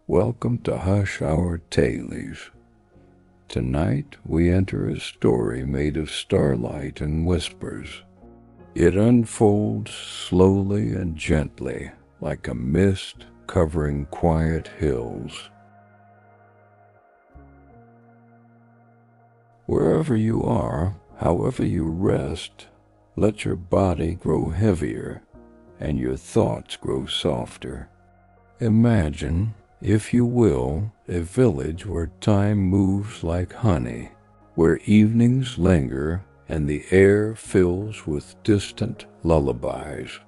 Welcome to Hush Our Tales. Tonight we enter a story made of starlight and whispers. It unfolds slowly and gently, like a mist covering quiet hills. Wherever you are, however you rest, let your body grow heavier and your thoughts grow softer. Imagine, if you will, a village where time moves like honey, where evenings linger and the air fills with distant lullabies.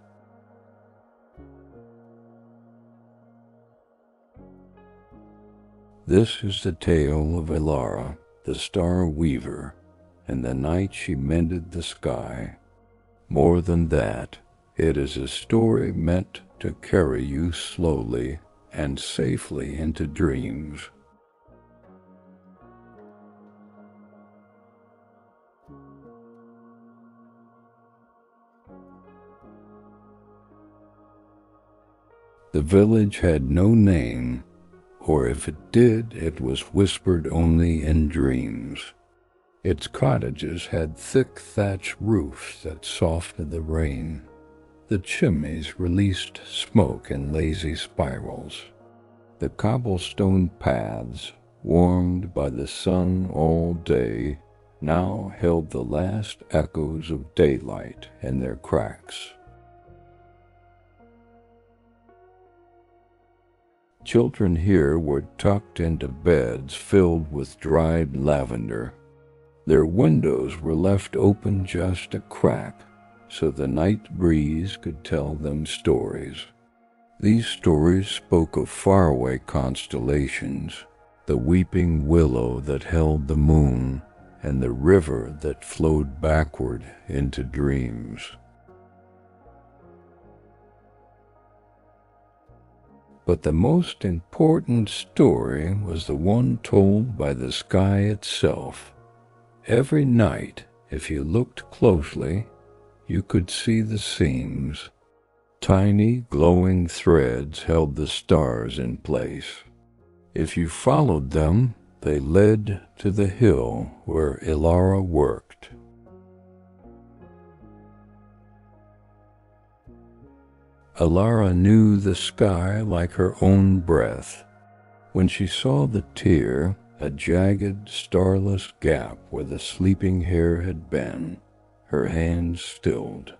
This is the tale of Elara, the star weaver, and the night she mended the sky. More than that, it is a story meant to carry you slowly and safely into dreams. The village had no name, or if it did, it was whispered only in dreams. Its cottages had thick thatch roofs that softened the rain. The chimneys released smoke in lazy spirals. The cobblestone paths, warmed by the sun all day, now held the last echoes of daylight in their cracks. Children here were tucked into beds filled with dried lavender. Their windows were left open just a crack, so the night breeze could tell them stories. These stories spoke of faraway constellations, the weeping willow that held the moon, and the river that flowed backward into dreams. But the most important story was the one told by the sky itself. Every night, if you looked closely, you could see the seams. Tiny, glowing threads held the stars in place. If you followed them, they led to the hill where Elara worked. Elara knew the sky like her own breath. When she saw the tear, a jagged, starless gap where the sleeping hair had been, her hands stilled.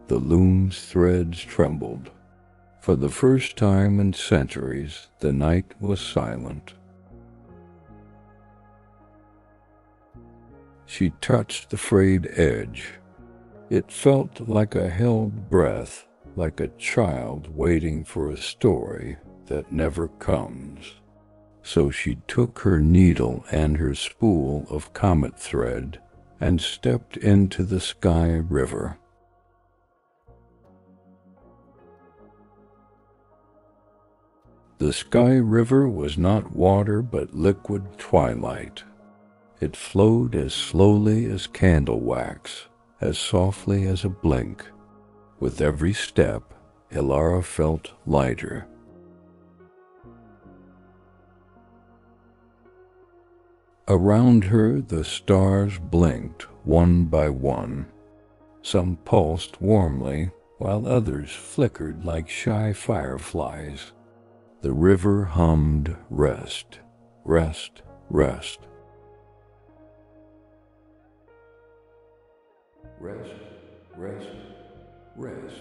The loom's threads trembled. For the first time in centuries, the night was silent. She touched the frayed edge. It felt like a held breath, like a child waiting for a story that never comes. So she took her needle and her spool of comet thread and stepped into the sky river. The sky river was not water but liquid twilight. It flowed as slowly as candle wax, as softly as a blink. With every step, Elara felt lighter. Around her the stars blinked one by one. Some pulsed warmly, while others flickered like shy fireflies. The river hummed rest, rest, rest. Rest, rest, rest.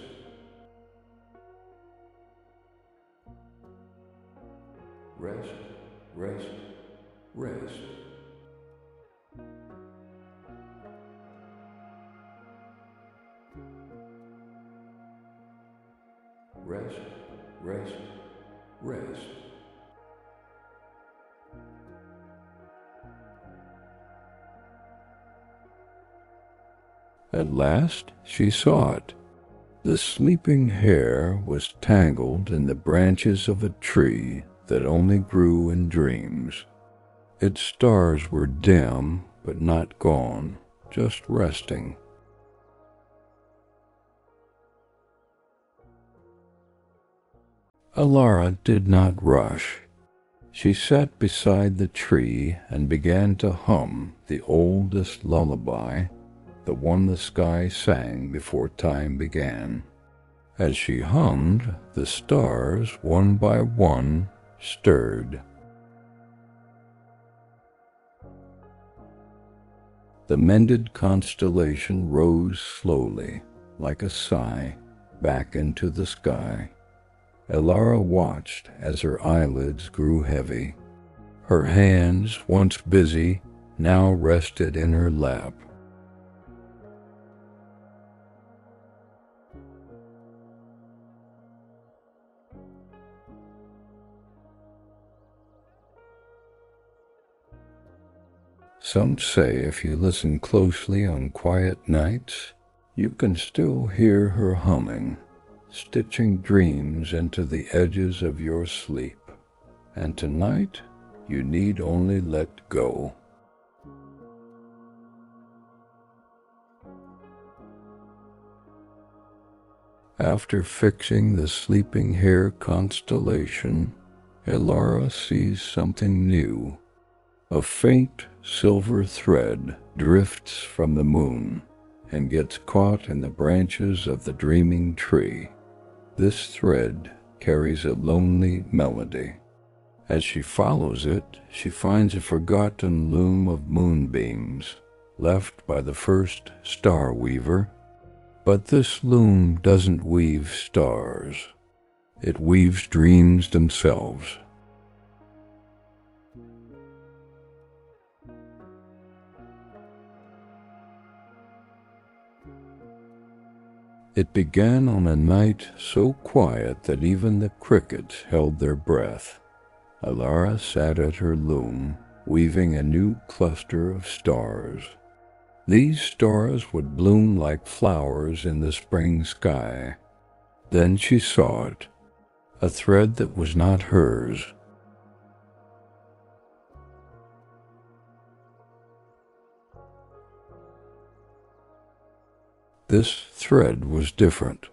Rest, rest, rest. Rest, rest, rest. At last she saw it. The sleeping hair was tangled in the branches of a tree that only grew in dreams. Its stars were dim, but not gone, just resting. Elara did not rush. She sat beside the tree and began to hum the oldest lullaby, the one the sky sang before time began. As she hummed, the stars, one by one, stirred. The mended constellation rose slowly, like a sigh, back into the sky. Elara watched as her eyelids grew heavy. Her hands, once busy, now rested in her lap. Some say if you listen closely on quiet nights, you can still hear her humming, stitching dreams into the edges of your sleep. And tonight, you need only let go. After fixing the sleeping hare constellation, Elara sees something new. A faint silver thread drifts from the moon and gets caught in the branches of the dreaming tree. This thread carries a lonely melody. As she follows it, she finds a forgotten loom of moonbeams left by the first star weaver. But this loom doesn't weave stars. It weaves dreams themselves. It began on a night so quiet that even the crickets held their breath. Elara sat at her loom, weaving a new cluster of stars. These stars would bloom like flowers in the spring sky. Then she saw it, a thread that was not hers. This thread was different.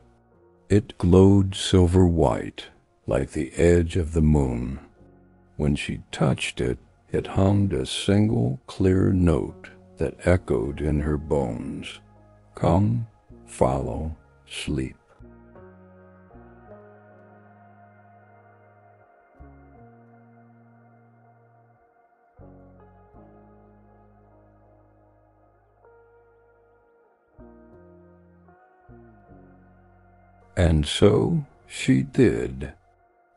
It glowed silver white, like the edge of the moon. When she touched it, it hummed a single clear note that echoed in her bones. Come, follow, sleep. And so she did.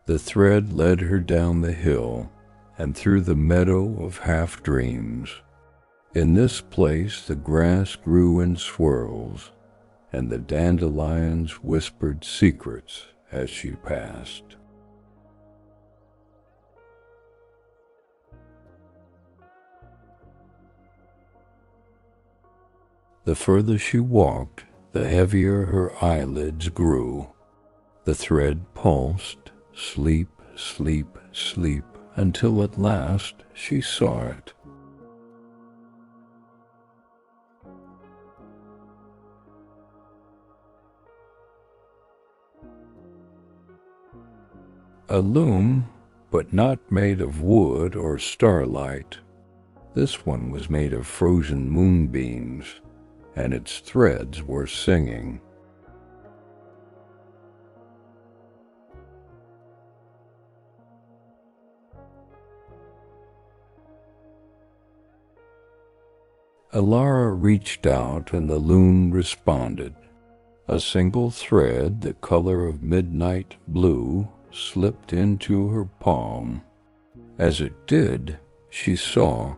The thread led her down the hill and through the meadow of half-dreams. In this place the grass grew in swirls, and the dandelions whispered secrets as she passed. The further she walked, the heavier her eyelids grew. The thread pulsed, sleep, sleep, sleep, until at last she saw it. A loom, but not made of wood or starlight. This one was made of frozen moonbeams, and its threads were singing. Elara reached out and the loom responded. A single thread, the color of midnight blue, slipped into her palm. As it did, she saw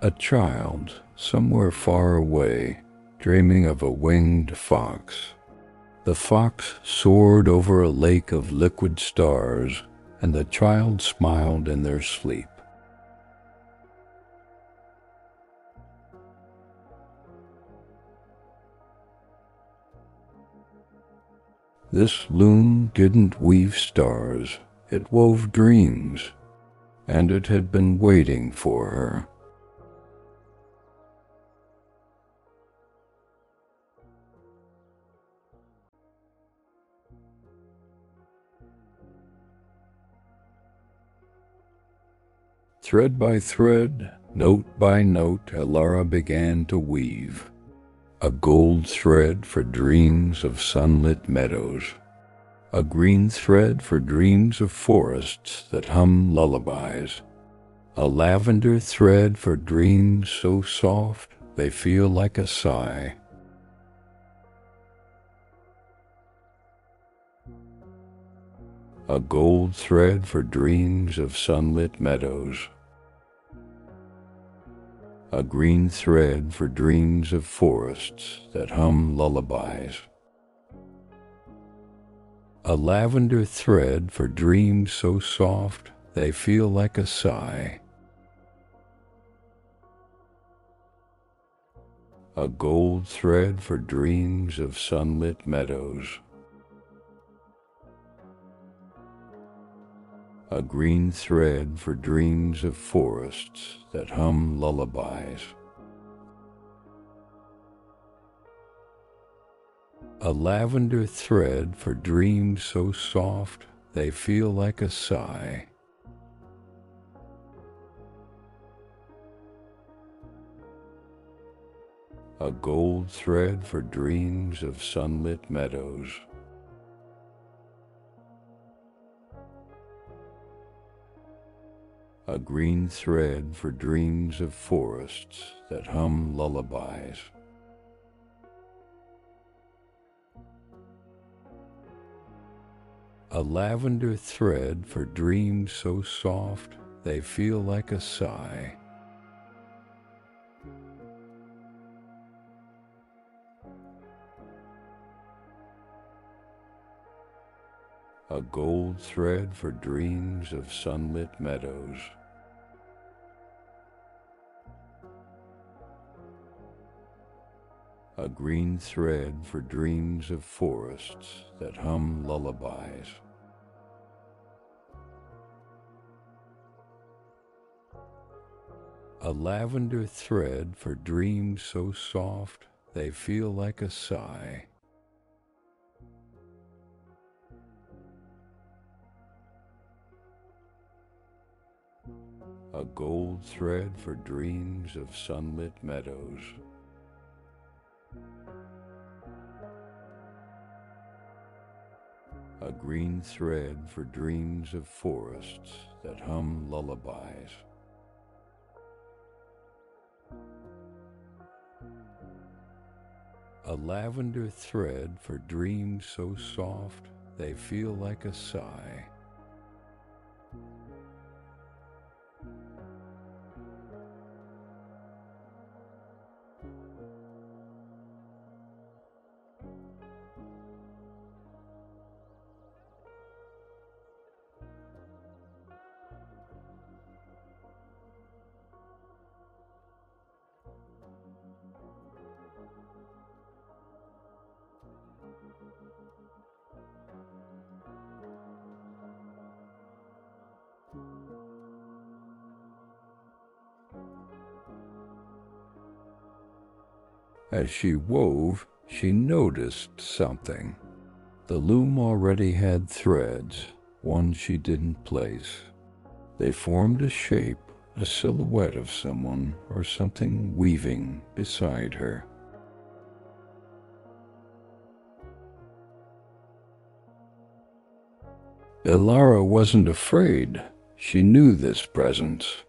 a child somewhere far away, dreaming of a winged fox. The fox soared over a lake of liquid stars, and the child smiled in their sleep. This loom didn't weave stars, it wove dreams, and it had been waiting for her. Thread by thread, note by note, Elara began to weave. A gold thread for dreams of sunlit meadows. A green thread for dreams of forests that hum lullabies. A lavender thread for dreams so soft they feel like a sigh. A gold thread for dreams of sunlit meadows. A green thread for dreams of forests that hum lullabies. A lavender thread for dreams so soft they feel like a sigh. A gold thread for dreams of sunlit meadows. A green thread for dreams of forests that hum lullabies. A lavender thread for dreams so soft they feel like a sigh. A gold thread for dreams of sunlit meadows. A green thread for dreams of forests that hum lullabies. A lavender thread for dreams so soft they feel like a sigh. A gold thread for dreams of sunlit meadows. A green thread for dreams of forests that hum lullabies. A lavender thread for dreams so soft they feel like a sigh. A gold thread for dreams of sunlit meadows. A green thread for dreams of forests that hum lullabies. A lavender thread for dreams so soft they feel like a sigh. As she wove, she noticed something. The loom already had threads, one she didn't place. They formed a shape, a silhouette of someone or something weaving beside her. Elara wasn't afraid. She knew this presence.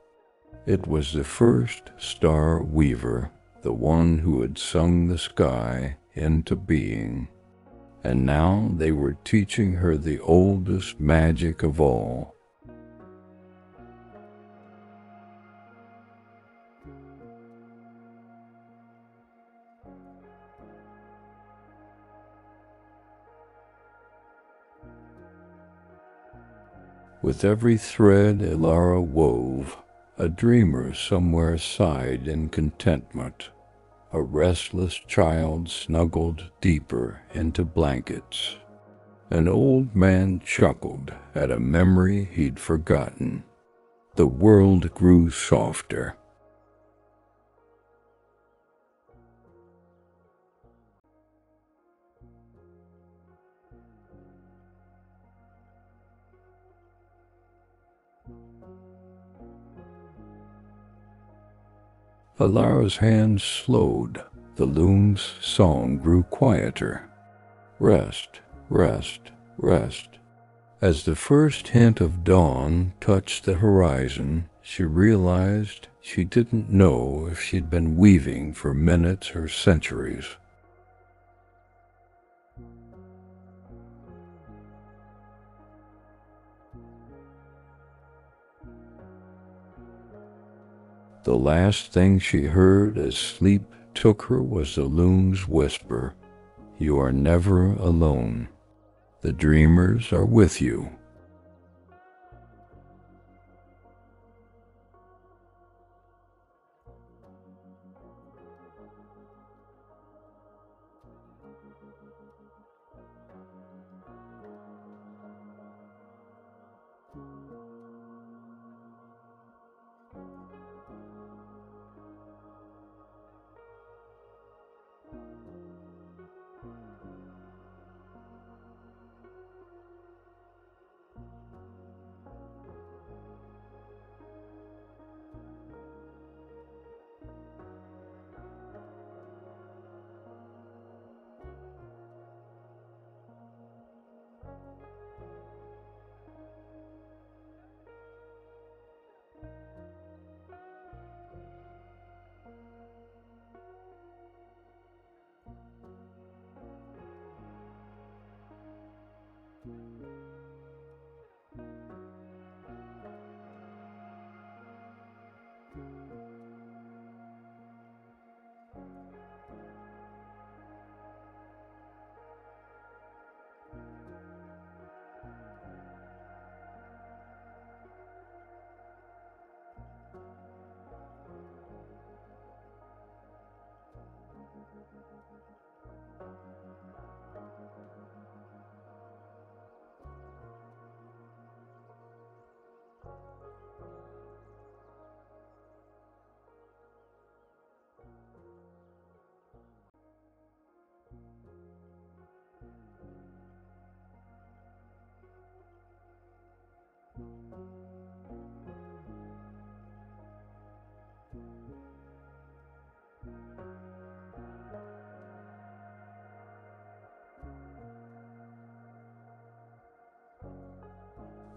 It was the first star weaver, the one who had sung the sky into being. And now they were teaching her the oldest magic of all. With every thread Elara wove, a dreamer somewhere sighed in contentment. A restless child snuggled deeper into blankets. An old man chuckled at a memory he'd forgotten. The world grew softer. Elara's hands slowed. The loom's song grew quieter. Rest, rest, rest. As the first hint of dawn touched the horizon, she realized she didn't know if she'd been weaving for minutes or centuries. The last thing she heard as sleep took her was the loom's whisper, "You are never alone. The dreamers are with you."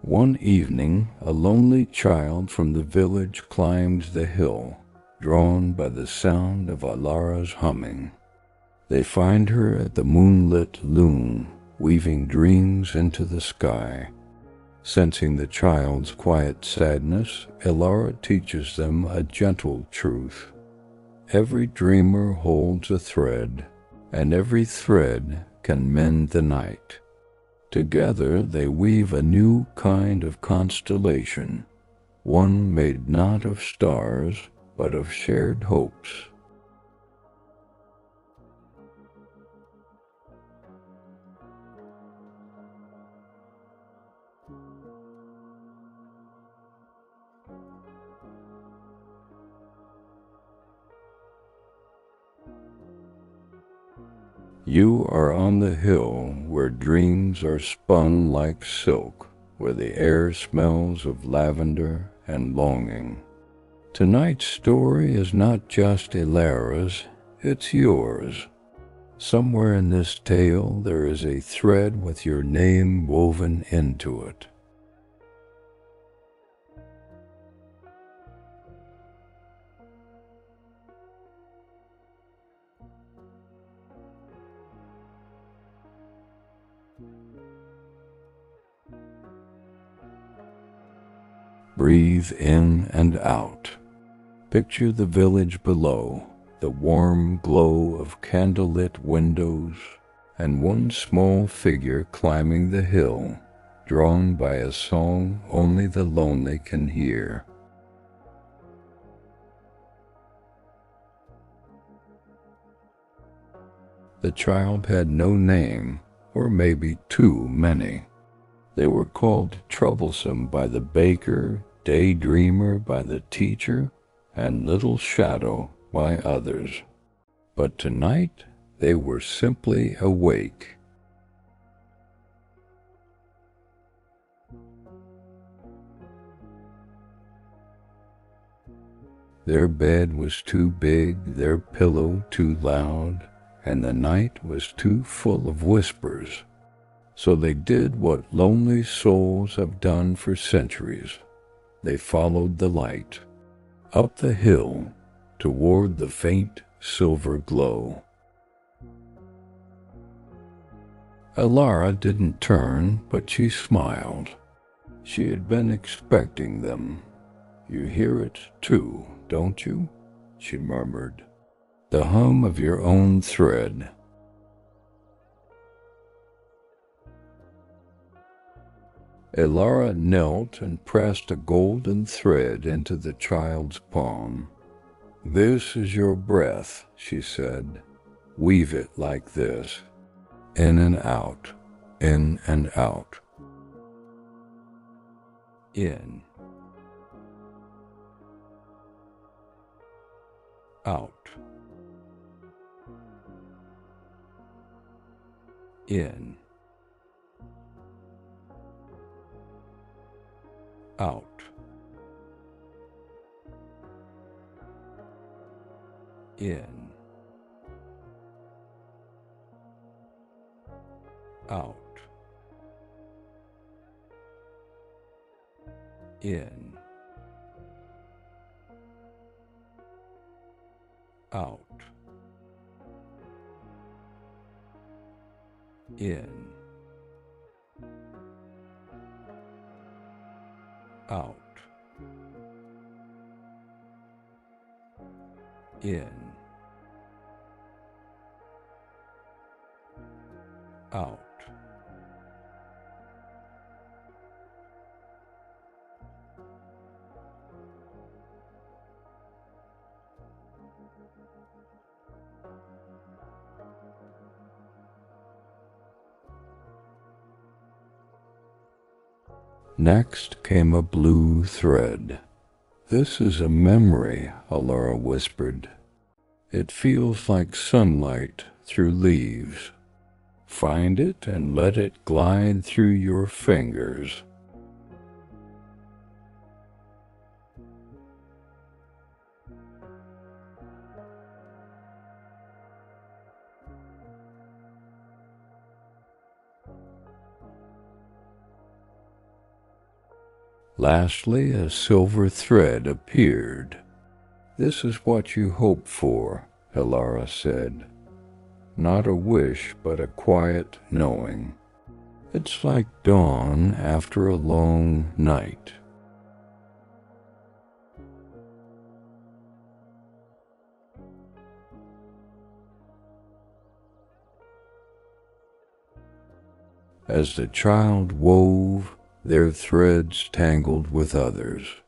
One evening, a lonely child from the village climbed the hill, drawn by the sound of Elara's humming. They find her at the moonlit loom, weaving dreams into the sky. Sensing the child's quiet sadness, Elara teaches them a gentle truth. Every dreamer holds a thread, and every thread can mend the night. Together they weave a new kind of constellation, one made not of stars, but of shared hopes. You are on the hill where dreams are spun like silk, where the air smells of lavender and longing. Tonight's story is not just Elara's, it's yours. Somewhere in this tale there is a thread with your name woven into it. Breathe in and out. Picture the village below, the warm glow of candlelit windows, and one small figure climbing the hill, drawn by a song only the lonely can hear. The child had no name, or maybe too many. They were called troublesome by the baker, daydreamer by the teacher, and little shadow by others. But tonight they were simply awake. Their bed was too big, their pillow too loud, and the night was too full of whispers. So they did what lonely souls have done for centuries. They followed the light, up the hill, toward the faint silver glow. Elara didn't turn, but she smiled. She had been expecting them. "You hear it, too, don't you?" she murmured. "The hum of your own thread." Elara knelt and pressed a golden thread into the child's palm. "This is your breath," she said. "Weave it like this, in and out, in and out. In, out, in, out, in, out, in, out, in, out, in, out. Next came a blue thread. "This is a memory," Elara whispered. "It feels like sunlight through leaves. Find it and let it glide through your fingers." Lastly, a silver thread appeared. "This is what you hope for," Elara said. "Not a wish, but a quiet knowing. It's like dawn after a long night." As the child wove, their threads tangled with others.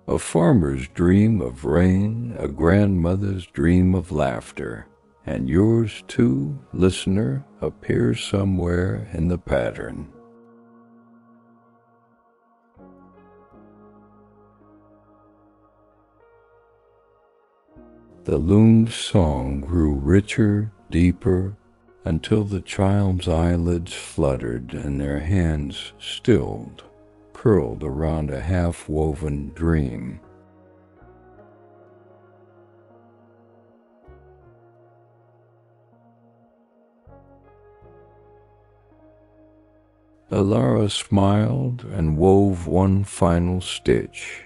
A farmer's dream of rain, a grandmother's dream of laughter, and yours too, listener, appears somewhere in the pattern. The loon's song grew richer, deeper, until the child's eyelids fluttered and their hands stilled, curled around a half-woven dream. Elara smiled and wove one final stitch.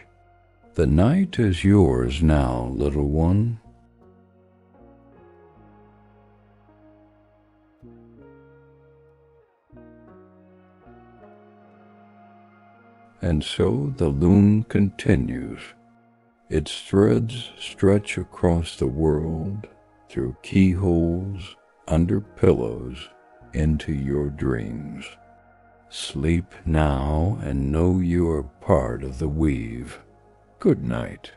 "The night is yours now, little one." And so the loom continues. Its threads stretch across the world, through keyholes, under pillows, into your dreams. Sleep now and know you are part of the weave. Good night.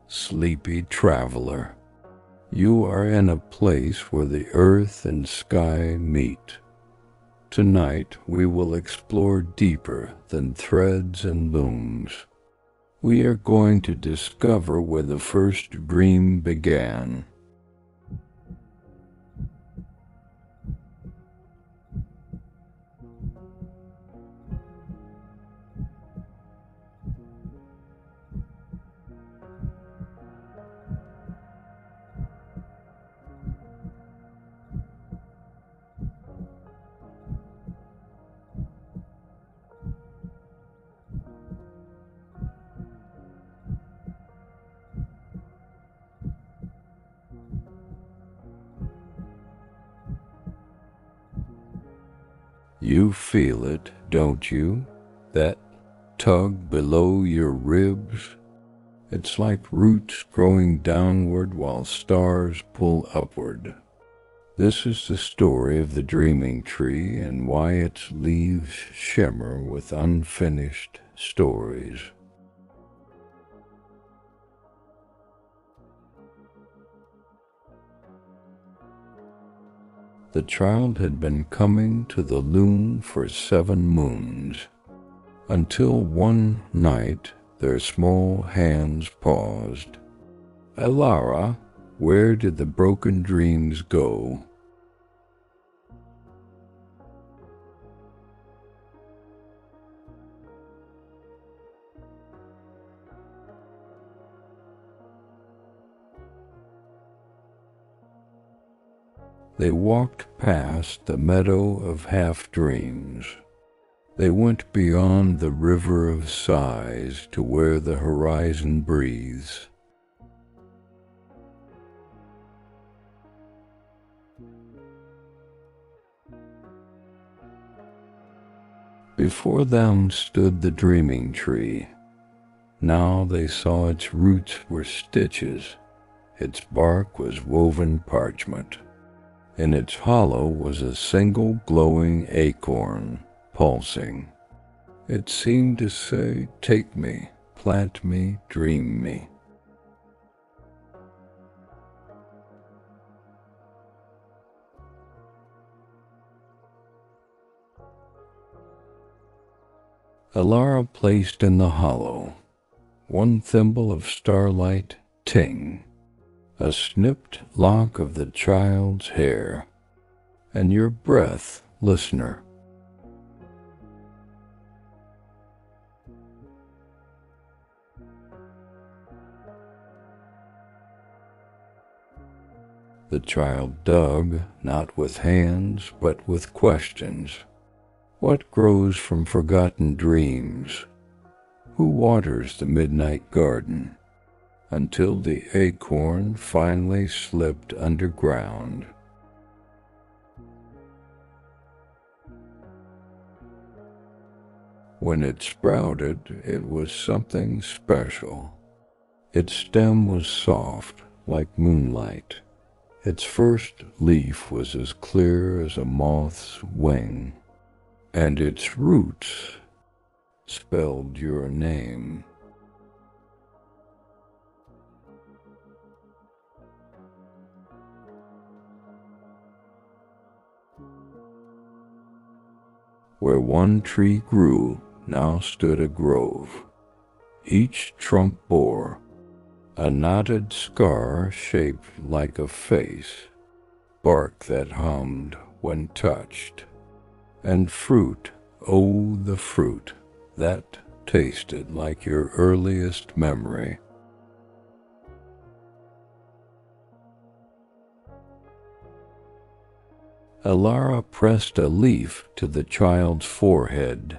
sleepy traveler. You are in a place where the earth and sky meet. Tonight we will explore deeper than threads and looms. We are going to discover where the first dream began. You feel it, don't you? That tug below your ribs? It's like roots growing downward while stars pull upward. This is the story of the dreaming tree and why its leaves shimmer with unfinished stories. The child had been coming to the loom for 7 moons, until one night their small hands paused. Elara, where did the broken dreams go? They walked past the meadow of half-dreams. They went beyond the river of sighs to where the horizon breathes. Before them stood the dreaming tree. Now they saw its roots were stitches, its bark was woven parchment. In its hollow was a single glowing acorn, pulsing. It seemed to say, "Take me, plant me, dream me." Elara placed in the hollow 1 thimble of starlight, ting, a snipped lock of the child's hair, and your breath, listener. The child dug, not with hands, but with questions. What grows from forgotten dreams? Who waters the midnight garden? Until the acorn finally slipped underground. When it sprouted, it was something special. Its stem was soft, like moonlight. Its first leaf was as clear as a moth's wing, and its roots spelled your name. Where one tree grew, now stood a grove. Each trunk bore a knotted scar shaped like a face, bark that hummed when touched, and fruit, oh, the fruit that tasted like your earliest memory. Elara pressed a leaf to the child's forehead.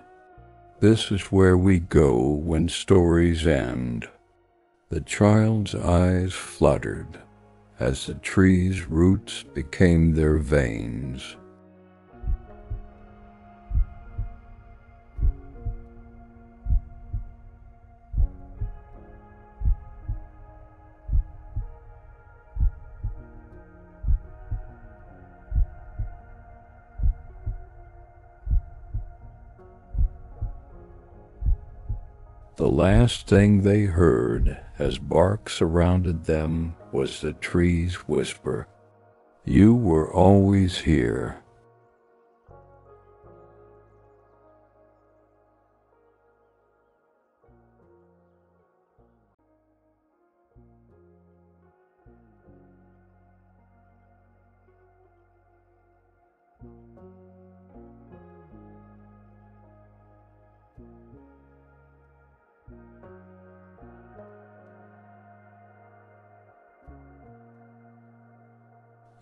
This is where we go when stories end. The child's eyes fluttered as the tree's roots became their veins. The last thing they heard as bark surrounded them was the trees whisper, "You were always here."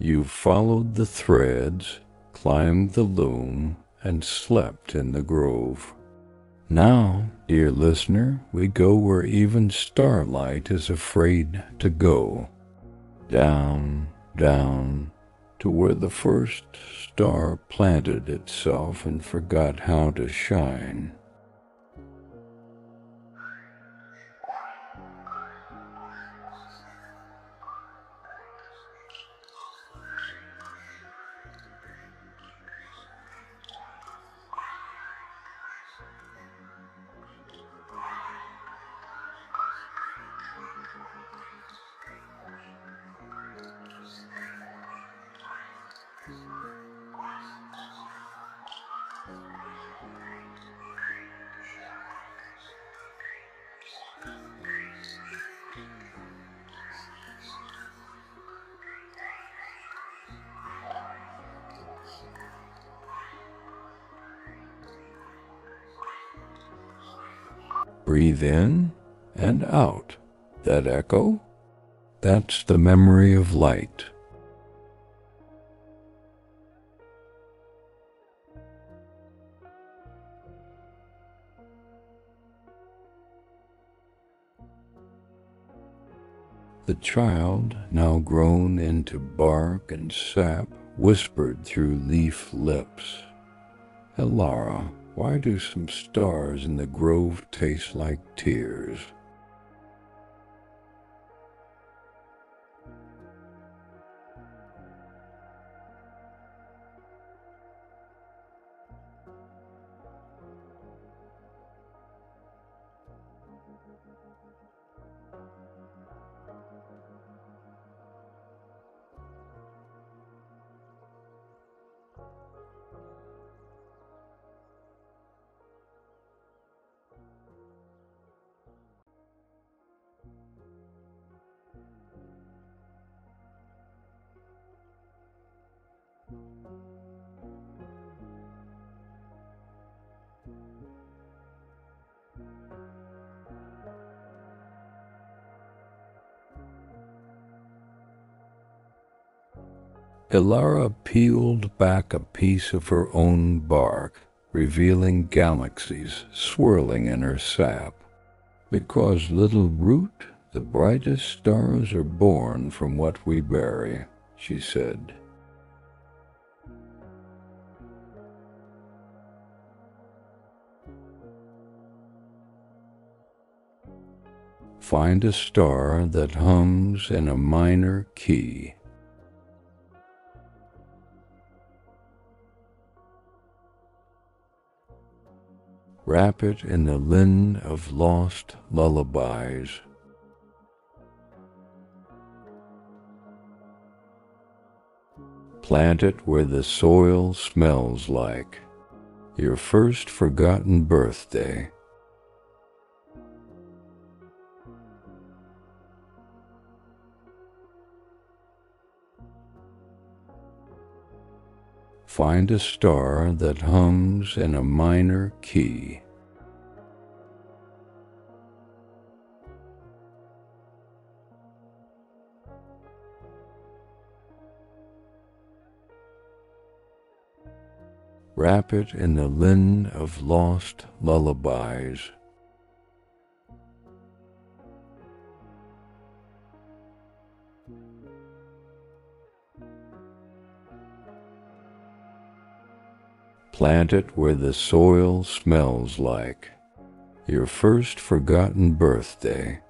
You followed the threads, climbed the loom, and slept in the grove. Now, dear listener, we go where even starlight is afraid to go. Down, down, to where the first star planted itself and forgot how to shine. Breathe in and out. That echo? That's the memory of light. The child, now grown into bark and sap, whispered through leaf lips, "Elara, why do some stars in the grove taste like tears?" Elara peeled back a piece of her own bark, revealing galaxies swirling in her sap. "Because, little root, the brightest stars are born from what we bury," she said. Find a star that hums in a minor key. Wrap it in the linen of lost lullabies. Plant it where the soil smells like your first forgotten birthday. Find a star that hums in a minor key. Wrap it in the linen of lost lullabies. Plant it where the soil smells like your first forgotten birthday.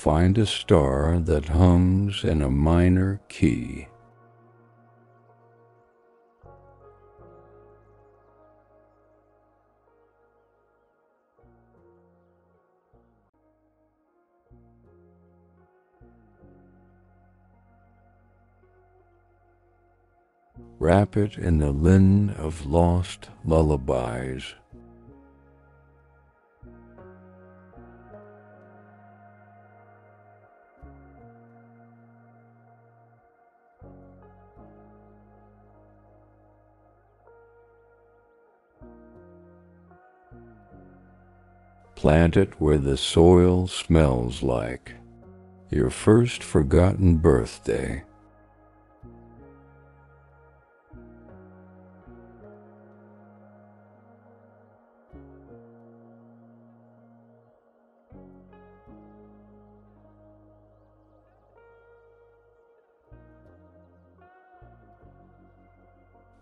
find a star that hums in a minor key. Wrap it in the linen of lost lullabies. Plant it where the soil smells like your first forgotten birthday.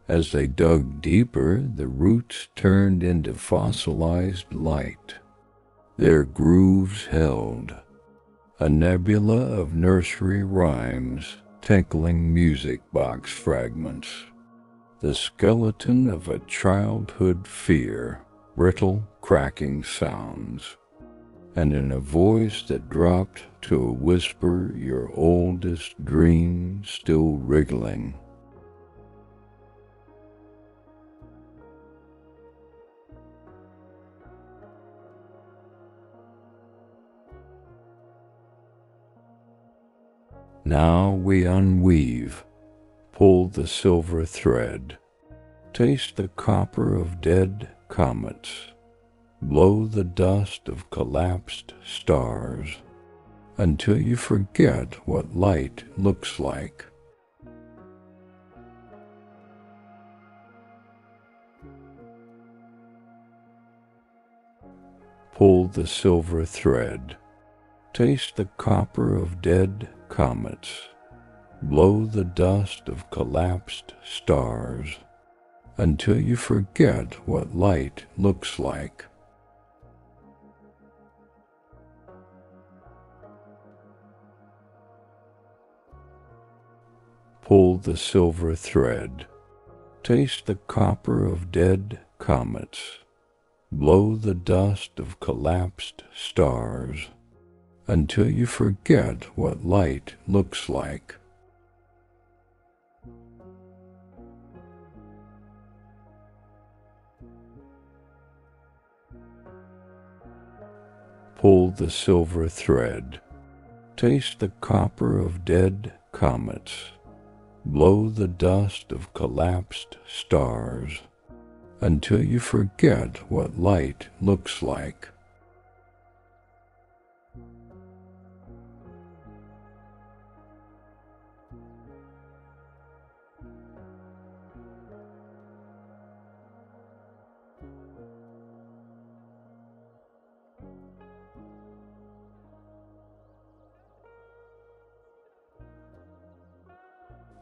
As they dug deeper, the roots turned into fossilized light. Their grooves held a nebula of nursery rhymes, tinkling music box fragments, the skeleton of a childhood fear, brittle cracking sounds, and in a voice that dropped to a whisper, your oldest dream still wriggling. Now we unweave, pull the silver thread, taste the copper of dead comets, blow the dust of collapsed stars, until you forget what light looks like. Pull the silver thread, taste the copper of dead comets, blow the dust of collapsed stars, until you forget what light looks like. Pull the silver thread, taste the copper of dead comets, blow the dust of collapsed stars, until you forget what light looks like. Pull the silver thread, taste the copper of dead comets, blow the dust of collapsed stars, until you forget what light looks like.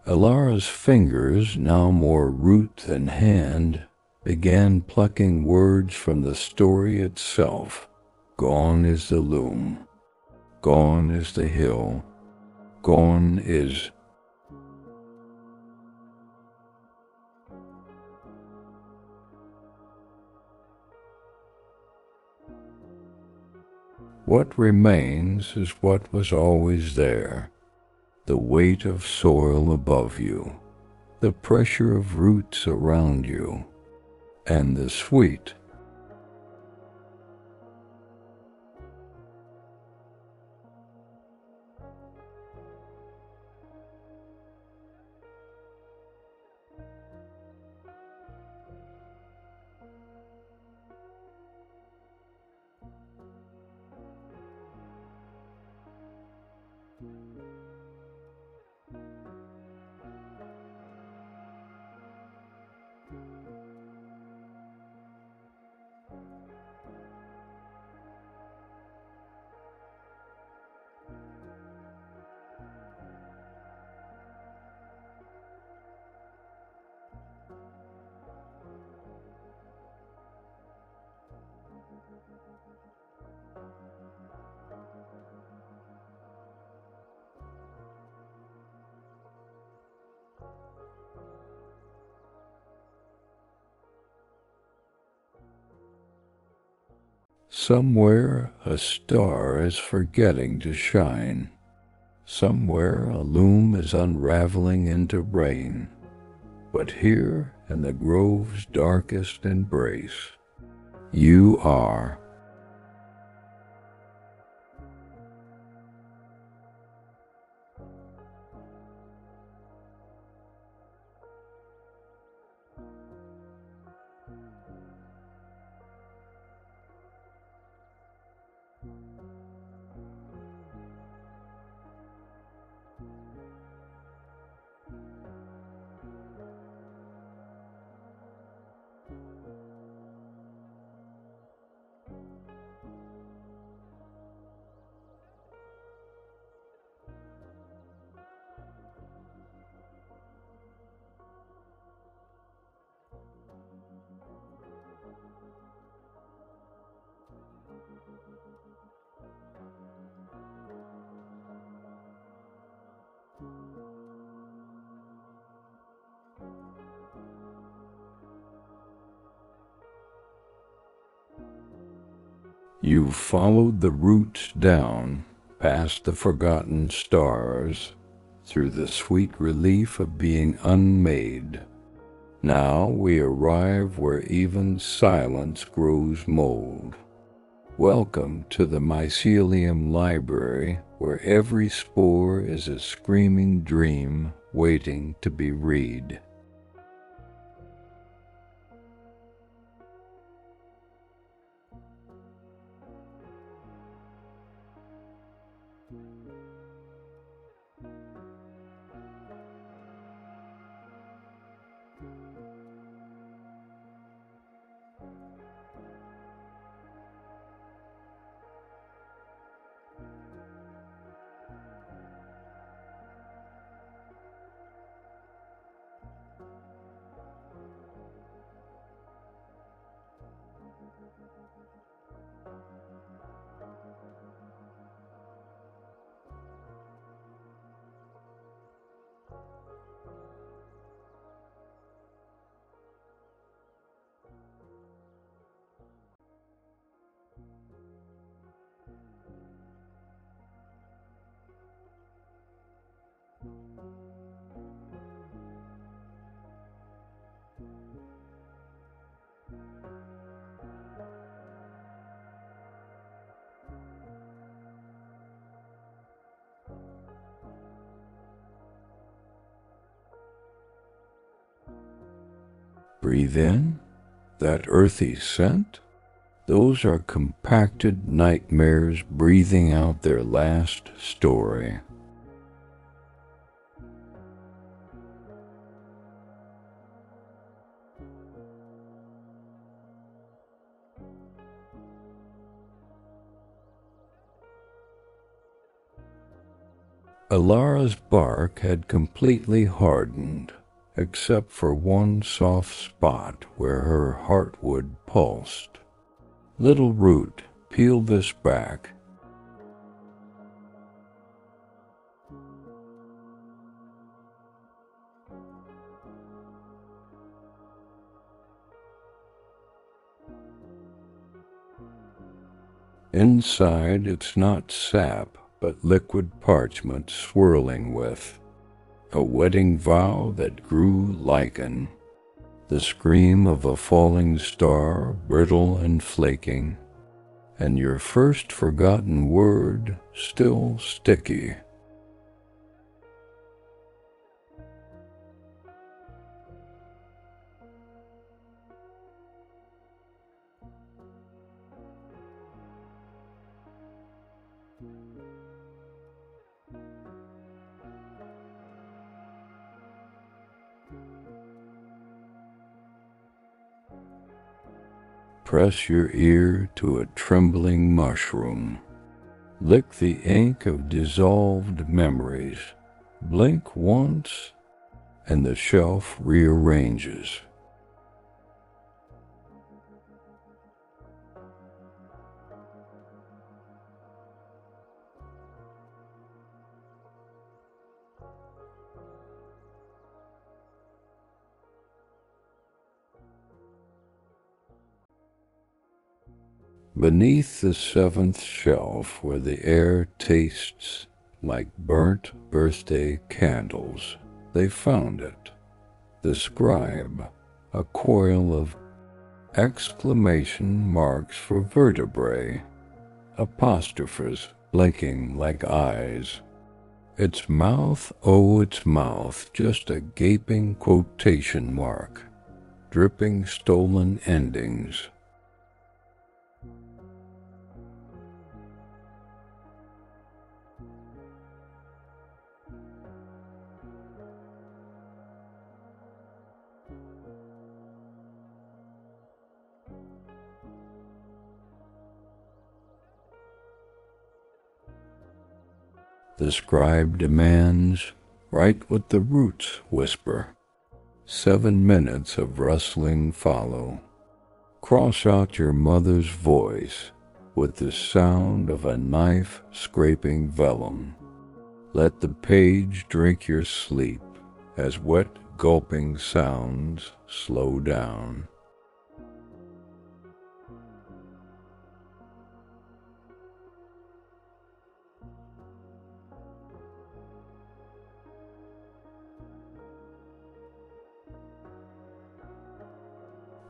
Elara's fingers, now more root than hand, began plucking words from the story itself. Gone is the loom. Gone is the hill. Gone is... What remains is what was always there. The weight of soil above you, the pressure of roots around you, and the sweet. Somewhere a star is forgetting to shine. Somewhere a loom is unraveling into rain. But here in the grove's darkest embrace, you are. You followed the roots down, past the forgotten stars, through the sweet relief of being unmade. Now we arrive where even silence grows mold. Welcome to the mycelium library, where every spore is a screaming dream waiting to be read. Breathe in that earthy scent. Those are compacted nightmares breathing out their last story. Elara's bark had completely hardened, except for one soft spot where her heartwood pulsed. Little root, peel this back. Inside it's not sap, but liquid parchment swirling with a wedding vow that grew lichen, the scream of a falling star, brittle and flaking, and your first forgotten word still sticky. Press your ear to a trembling mushroom. Lick the ink of dissolved memories. Blink once, and the shelf rearranges. Beneath the seventh shelf, where the air tastes like burnt birthday candles, they found it. The scribe, a coil of exclamation marks for vertebrae, apostrophes blinking like eyes. Its mouth, oh, its mouth, just a gaping quotation mark, dripping stolen endings. The scribe demands, write what the roots whisper. 7 minutes of rustling follow. Cross out your mother's voice with the sound of a knife scraping vellum. Let the page drink your sleep as wet gulping sounds slow down.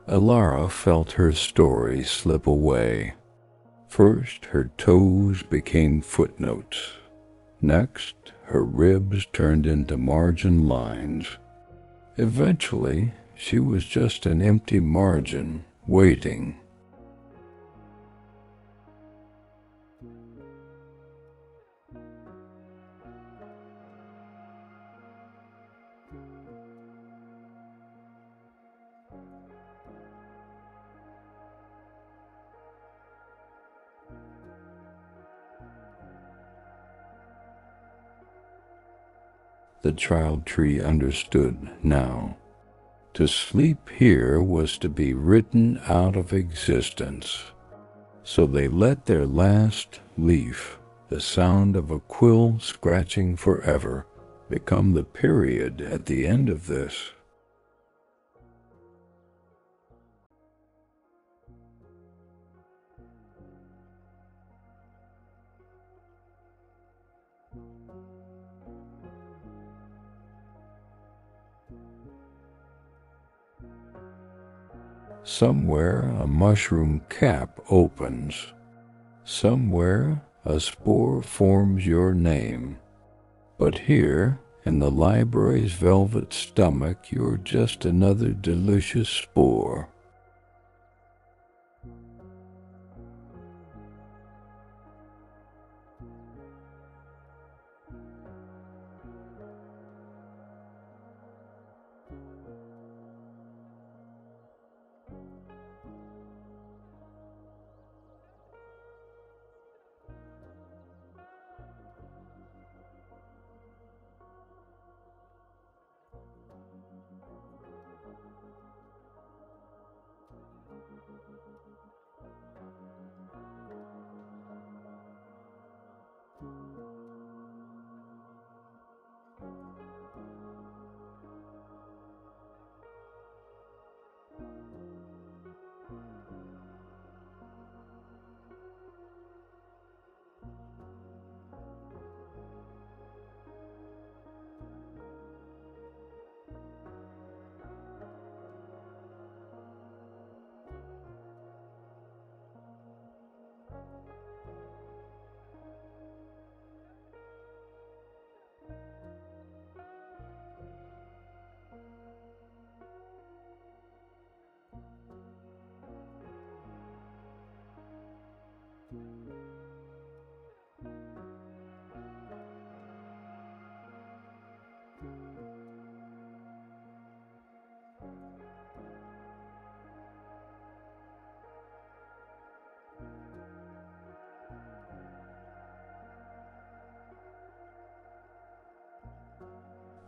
Elara felt her story slip away. First, her toes became footnotes. Next, her ribs turned into margin lines. Eventually, she was just an empty margin, waiting. The child tree understood now. To sleep here was to be written out of existence. So they let their last leaf, the sound of a quill scratching forever, become the period at the end of this. Somewhere a mushroom cap opens. Somewhere a spore forms your name. But here, in the library's velvet stomach, you're just another delicious spore.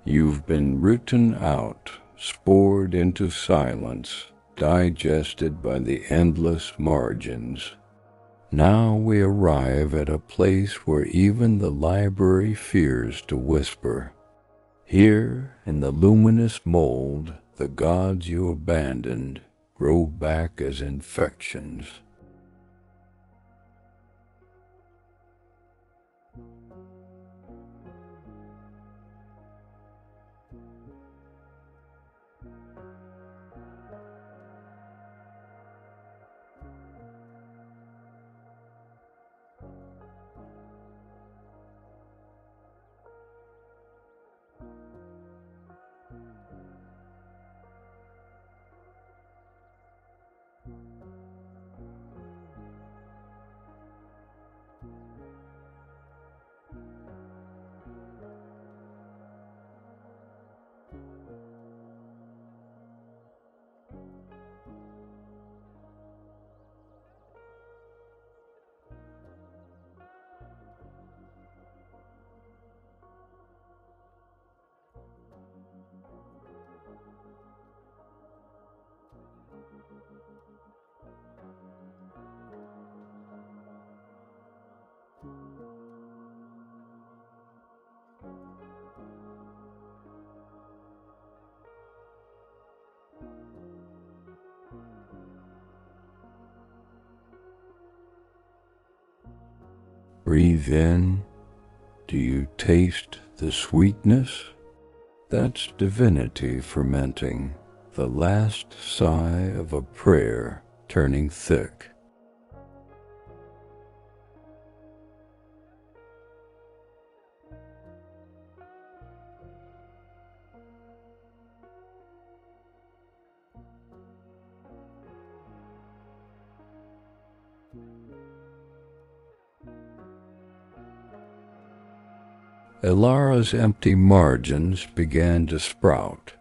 You've been written out, spored into silence, digested by the endless margins. Now we arrive at a place where even the library fears to whisper. Here, in the luminous mold, the gods you abandoned grow back as infections. breathe in, do you taste the sweetness? That's divinity fermenting, the last sigh of a prayer turning thick. Elara's empty margins began to sprout.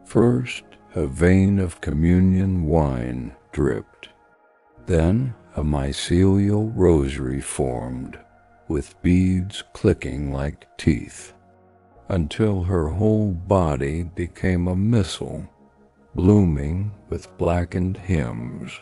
First, a vein of communion wine dripped. Then a mycelial rosary formed, with beads clicking like teeth, until her whole body became a missal, blooming with blackened hymns.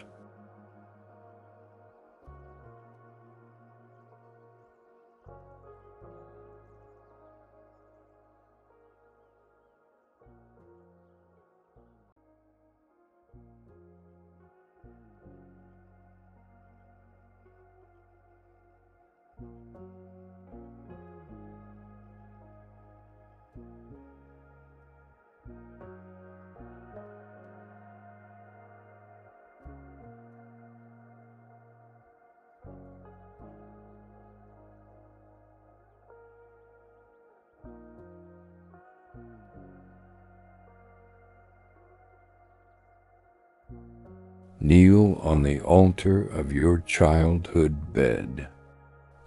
Kneel on the altar of your childhood bed.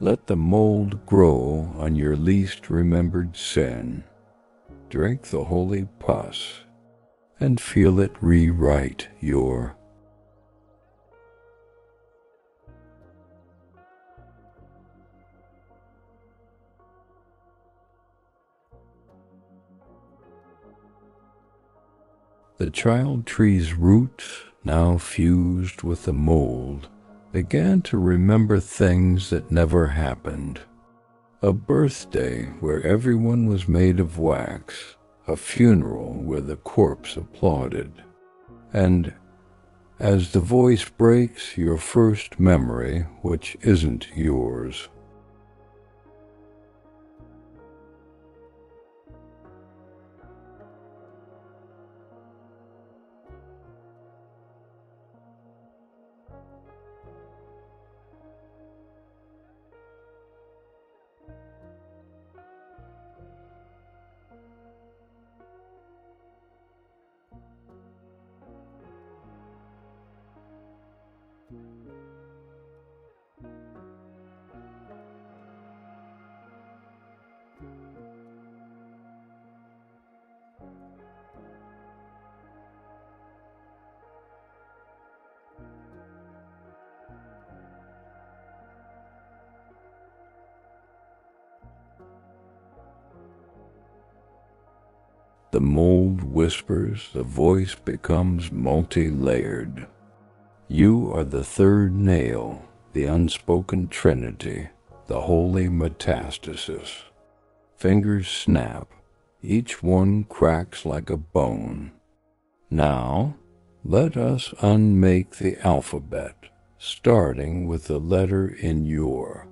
Let the mold grow on your least remembered sin. Drink the holy pus and feel it rewrite your. The child tree's roots, now fused with the mold, began to remember things that never happened. A birthday where everyone was made of wax, a funeral where the corpse applauded, and as the voice breaks, your first memory, which isn't yours. The mold whispers, the voice becomes multi-layered. You are the third nail, the unspoken trinity, the holy metastasis. Fingers snap, each one cracks like a bone. Now, let us unmake the alphabet, starting with the letter in your.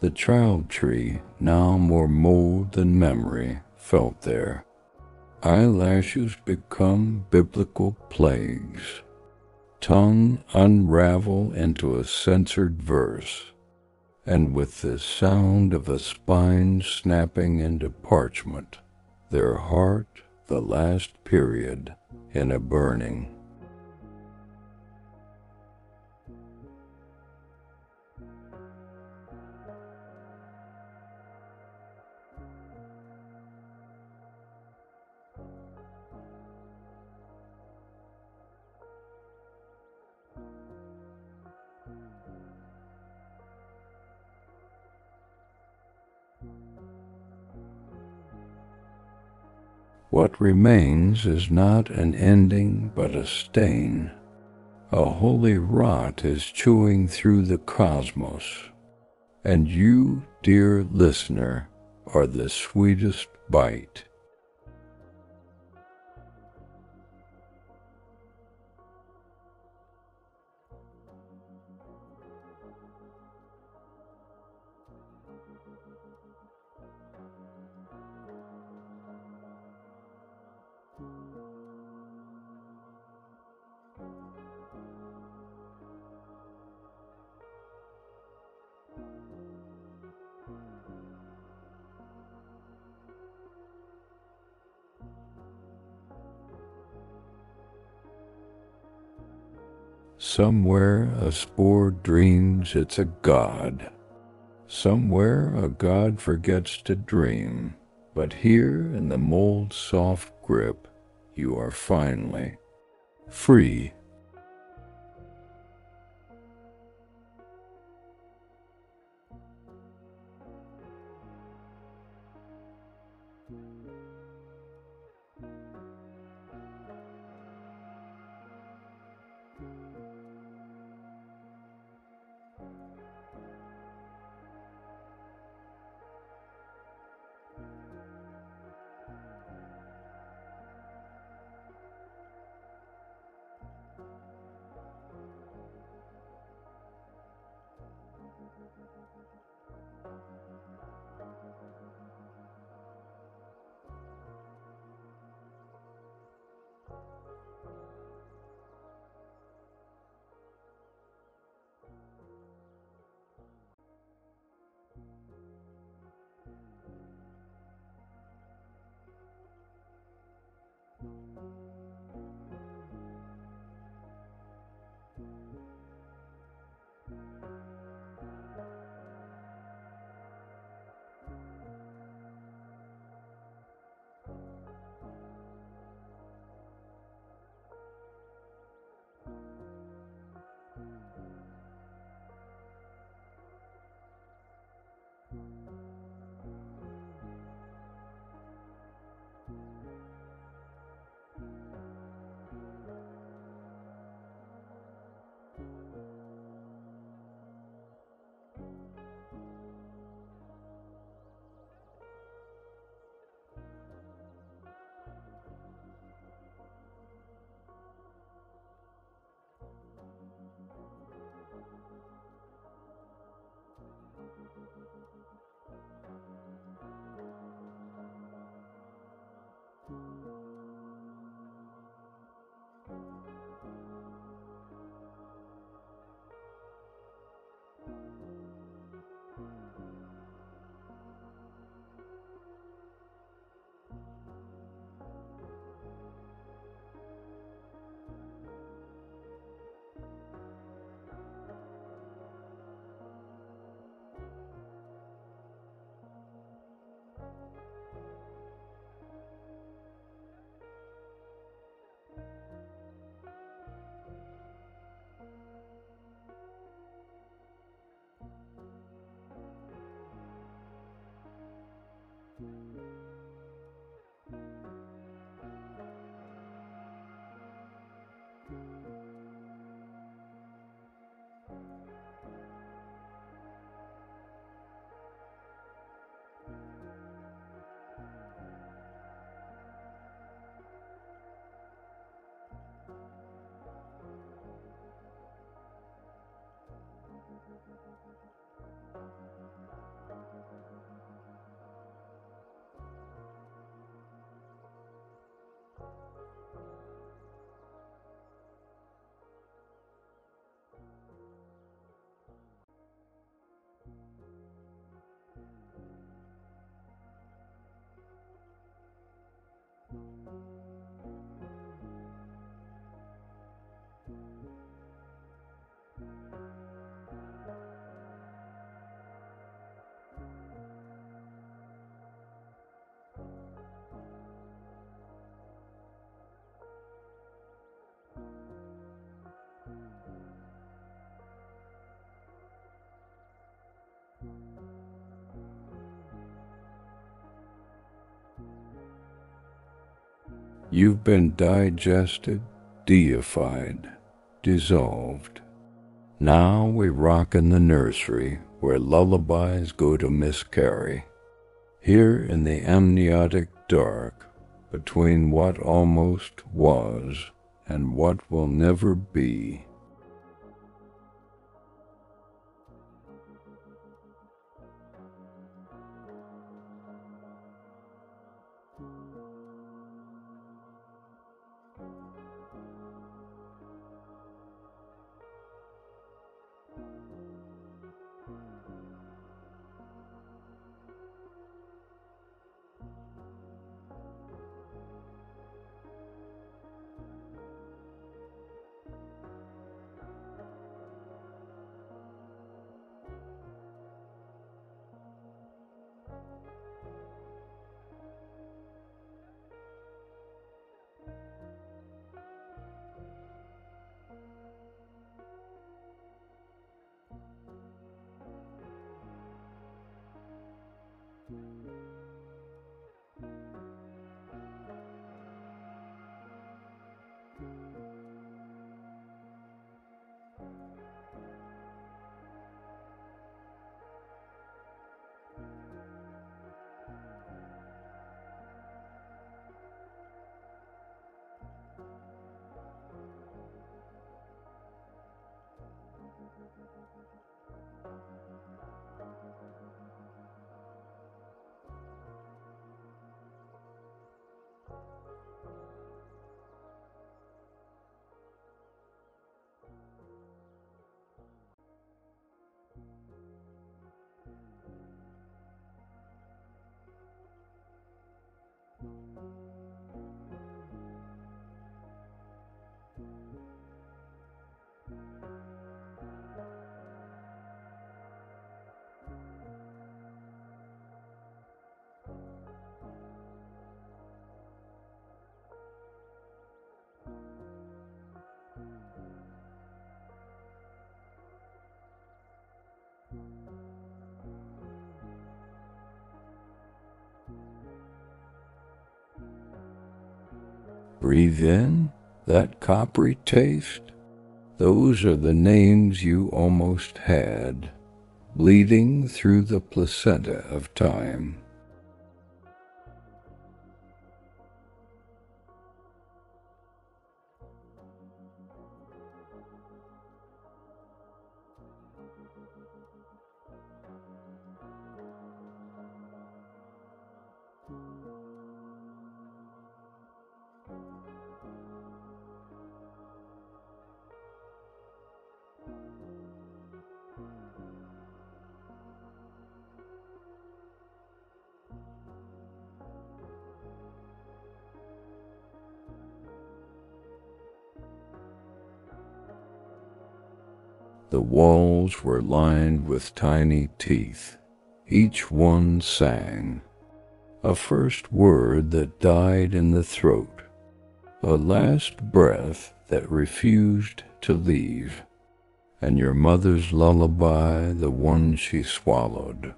The child tree, now more mold than memory, felt there. Eyelashes become biblical plagues. Tongue unravel into a censored verse, and with the sound of a spine snapping into parchment, their heart the last period in a burning. What remains is not an ending but a stain. A holy rot is chewing through the cosmos, and you, dear listener, are the sweetest bite. Somewhere a spore dreams it's a god. Somewhere a god forgets to dream. But here in the mold's soft grip, you are finally free. You've been digested, deified, dissolved. Now we rock in the nursery where lullabies go to miscarry. Here in the amniotic dark, between what almost was and what will never be. Breathe in that coppery taste. Those are the names you almost had, bleeding through the placenta of time. The walls were lined with tiny teeth. Each one sang a first word that died in the throat, a last breath that refused to leave, and your mother's lullaby, the one she swallowed.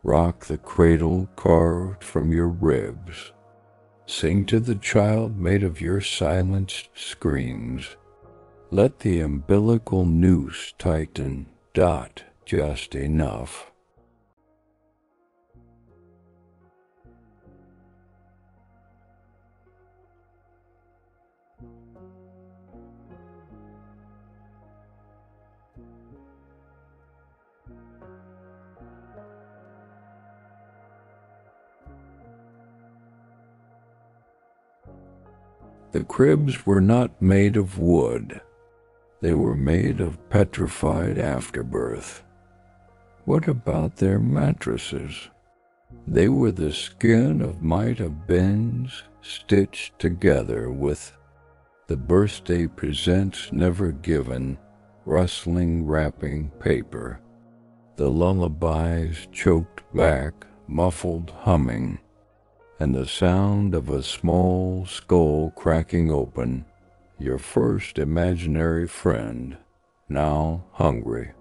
Rock the cradle carved from your ribs. Sing to the child made of your silenced screams. Let the umbilical noose tighten, dot just enough. The cribs were not made of wood. They were made of petrified afterbirth. What about their mattresses? They were the skin of might-have-beens stitched together with The birthday presents never given, rustling wrapping paper. The lullabies choked back, muffled humming, and the sound of a small skull cracking open, your first imaginary friend, now hungry.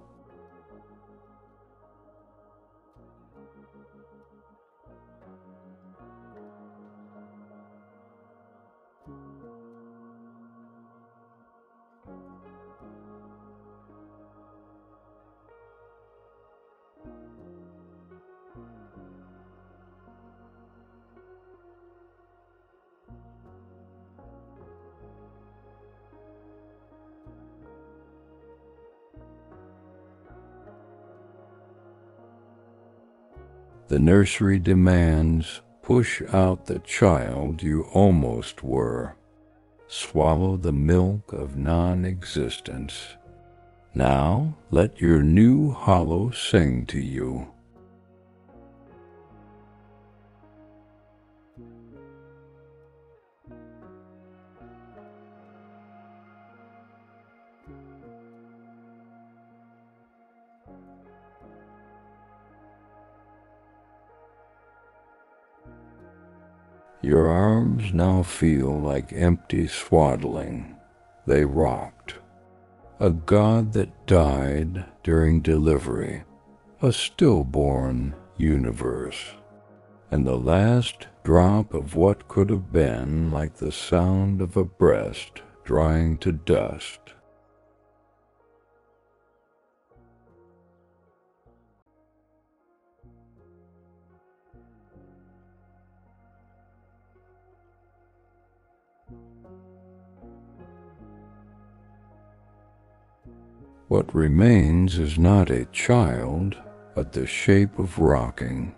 The nursery demands, push out the child you almost were. Swallow the milk of non-existence. Now let your new hollow sing to you. Your arms now feel like empty swaddling. They rocked. A god that died during delivery, a stillborn universe, and the last drop of what could have been like the sound of a breast drying to dust. What remains is not a child, but the shape of rocking.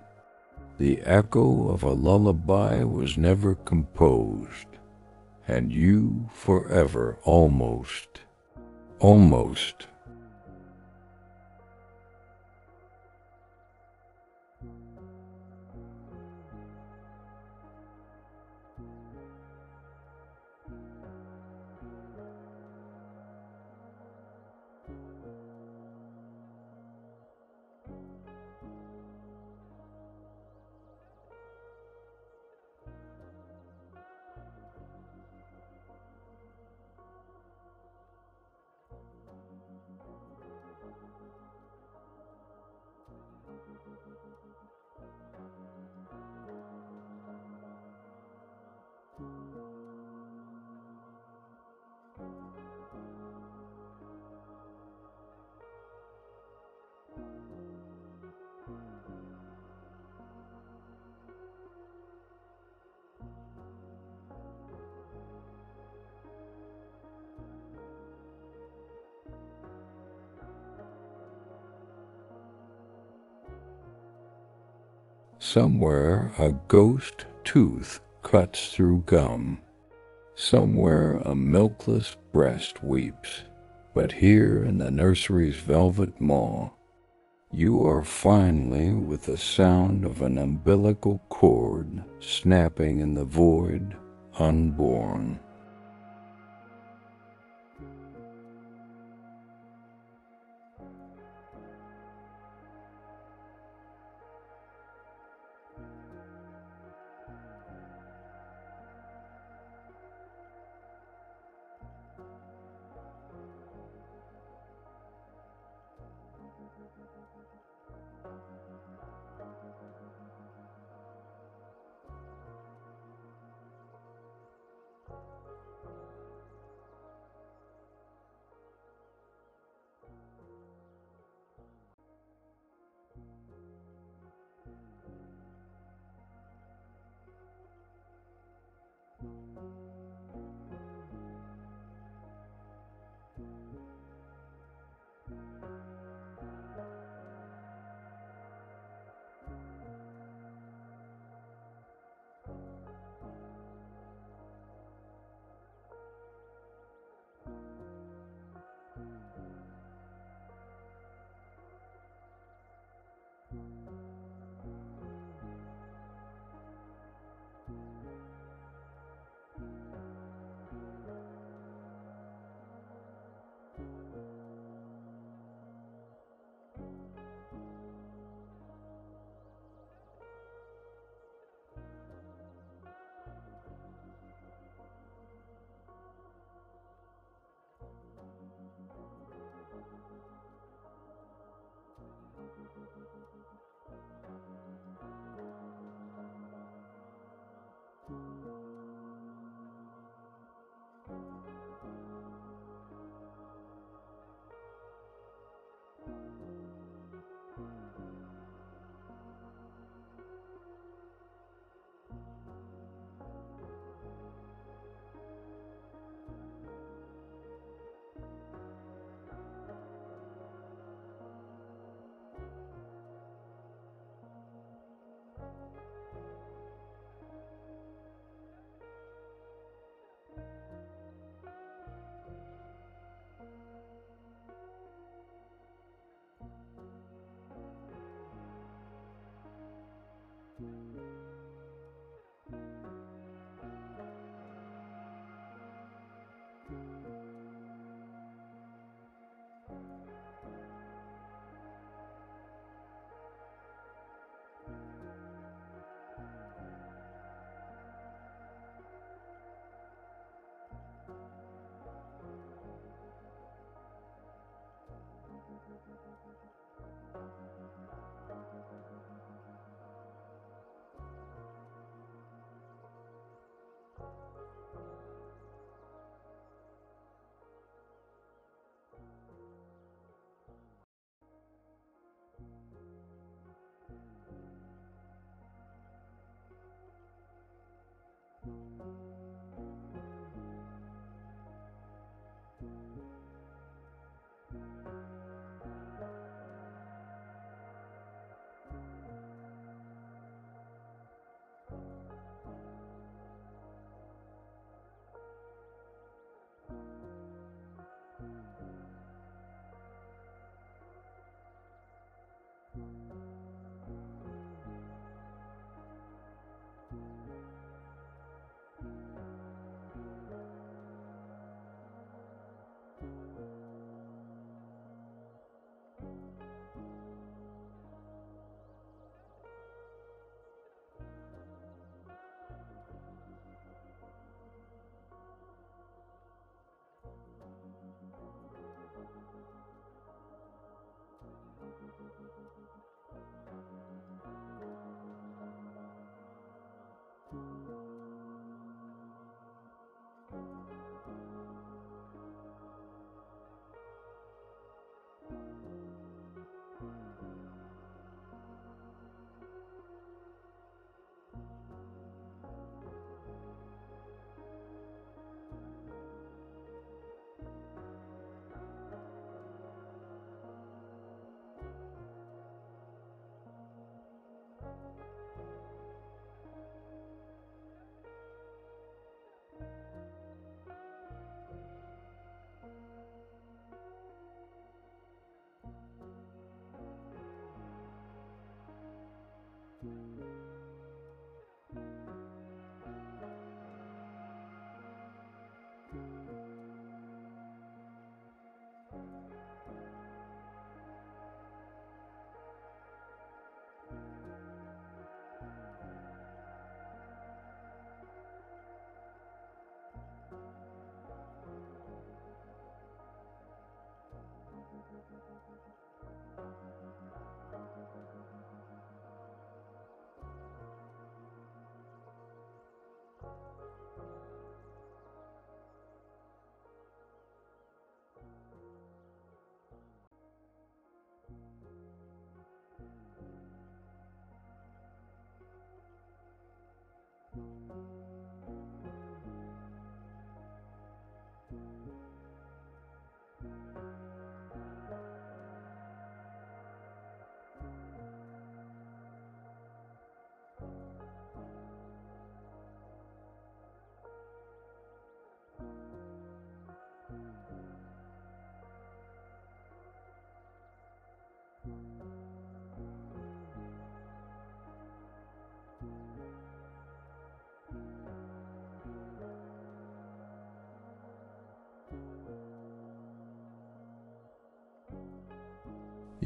The echo of a lullaby was never composed, and you forever almost. Somewhere a ghost tooth cuts through gum. Somewhere a milkless breast weeps. But here in the nursery's velvet maw, you are finally with the sound of an umbilical cord snapping in the void, unborn.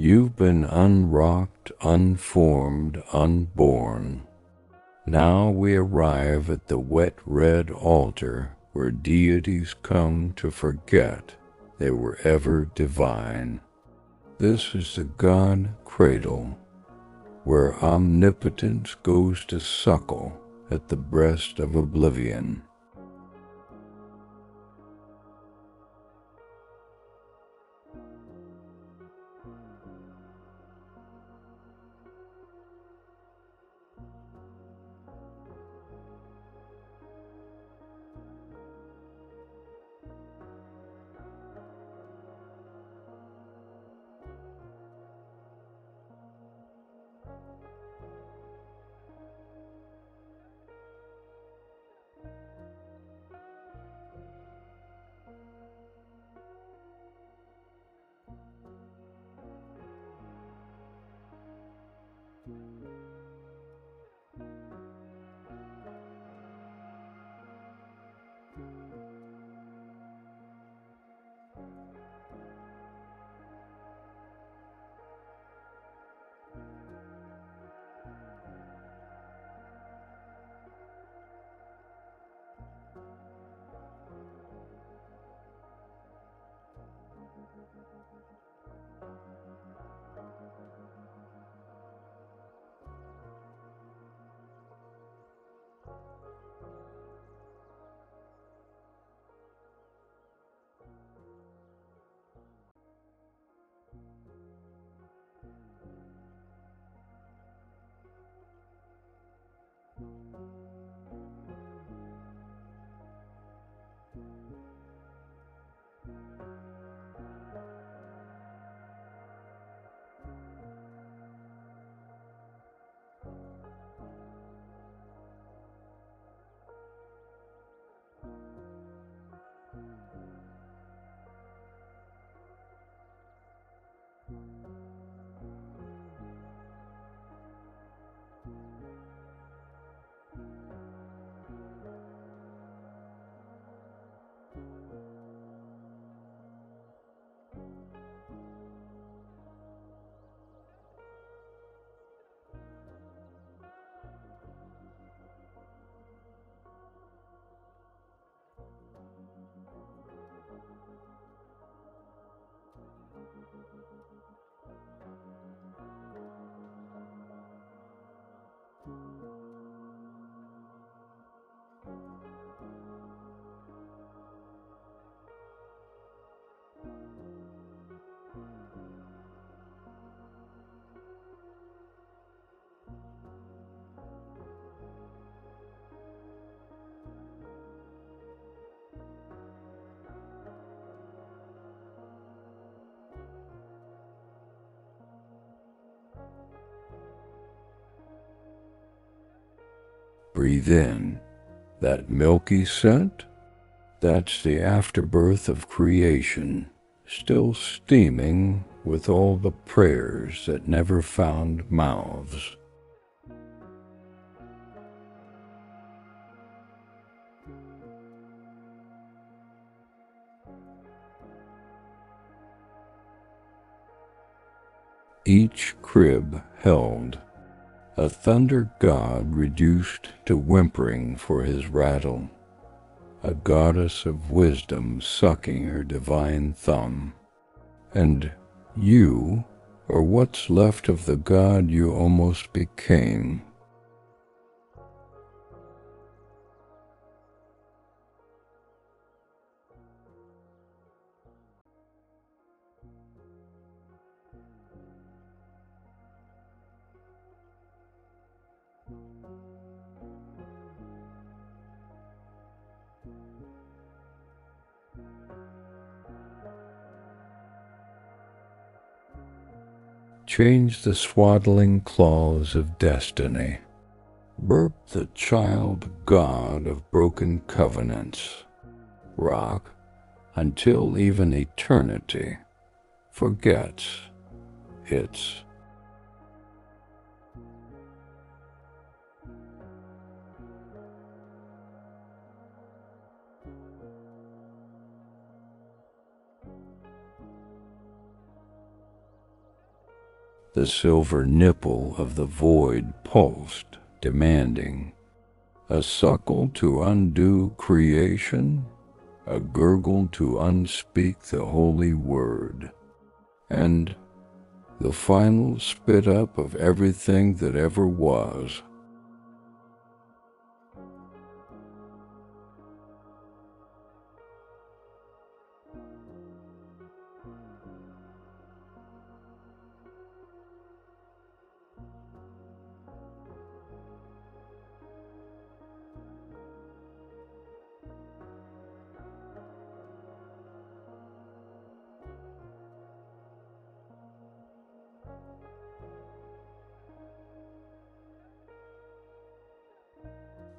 You've been unrocked, unformed, unborn. Now we arrive at the wet red altar where deities come to forget they were ever divine. This is the God cradle, where omnipotence goes to suckle at the breast of oblivion. Breathe in that milky scent. That's the afterbirth of creation, still steaming with all the prayers that never found mouths. Each crib held a thunder god reduced to whimpering for his rattle, a goddess of wisdom sucking her divine thumb. And you are what's left of the god you almost became. Change the swaddling claws of destiny. Burp the child god of broken covenants. Rock until even eternity forgets its. The silver nipple of the void pulsed, demanding a suckle to undo creation, a gurgle to unspeak the holy word, and the final spit up of everything that ever was.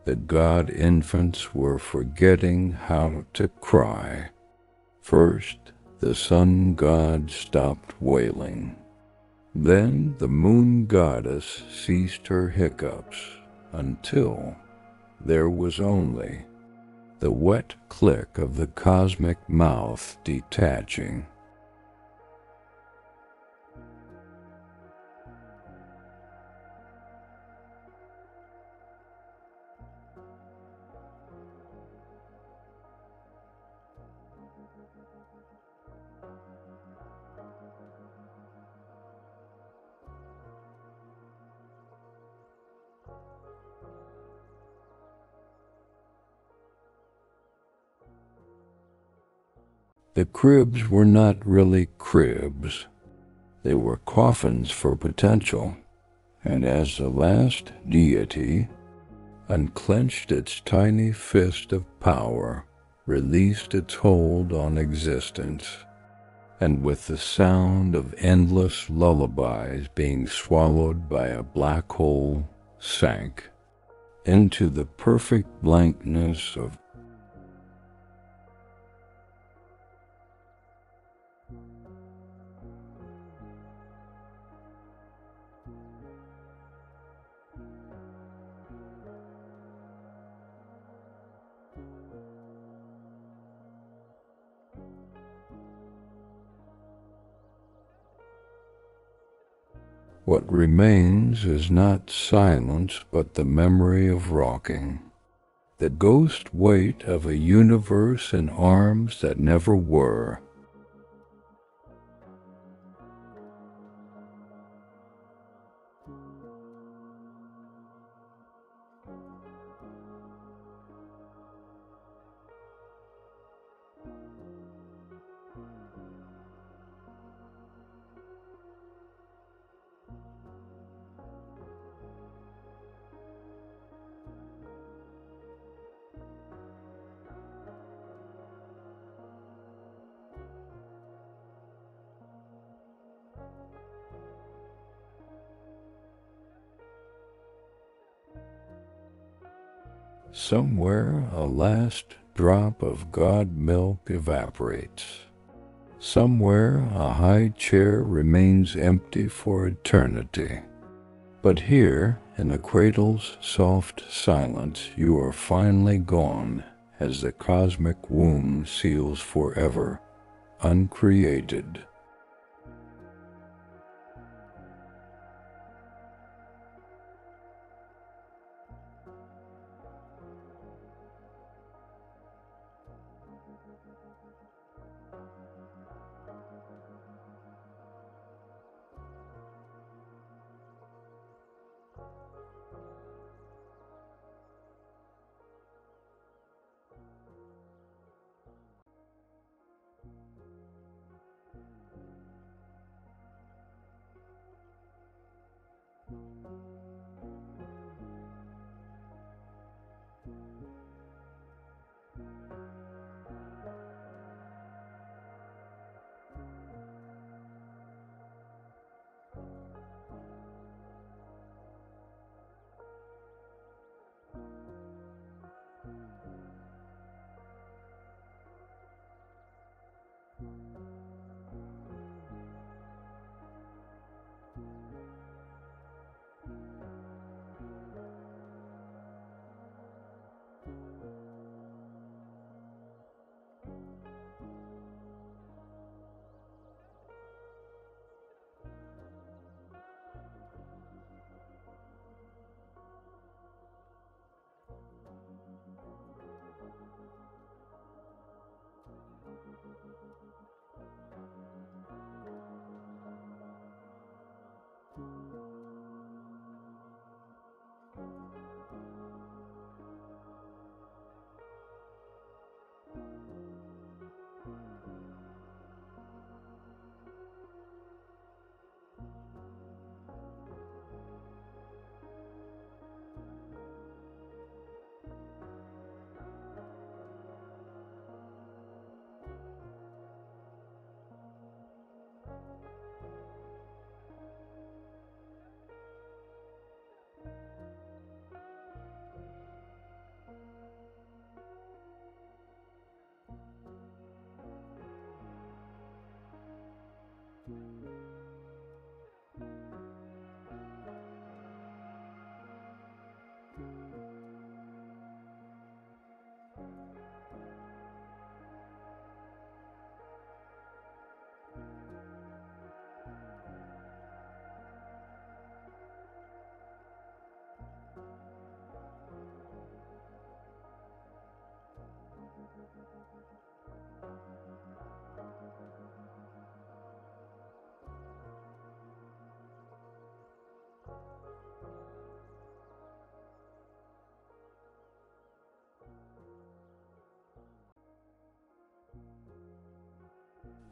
The god infants were forgetting how to cry. First, the sun god stopped wailing. Then the moon goddess ceased her hiccups until there was only the wet click of the cosmic mouth detaching. The cribs were not really cribs. They were coffins for potential, and as the last deity unclenched its tiny fist of power, released its hold on existence, and with the sound of endless lullabies being swallowed by a black hole, sank into the perfect blankness of what remains is not silence but the memory of rocking, the ghost weight of a universe in arms that never were. Somewhere a last drop of god milk evaporates. Somewhere a high chair remains empty for eternity. But here, in the cradle's soft silence, you are finally gone as the cosmic womb seals forever, uncreated.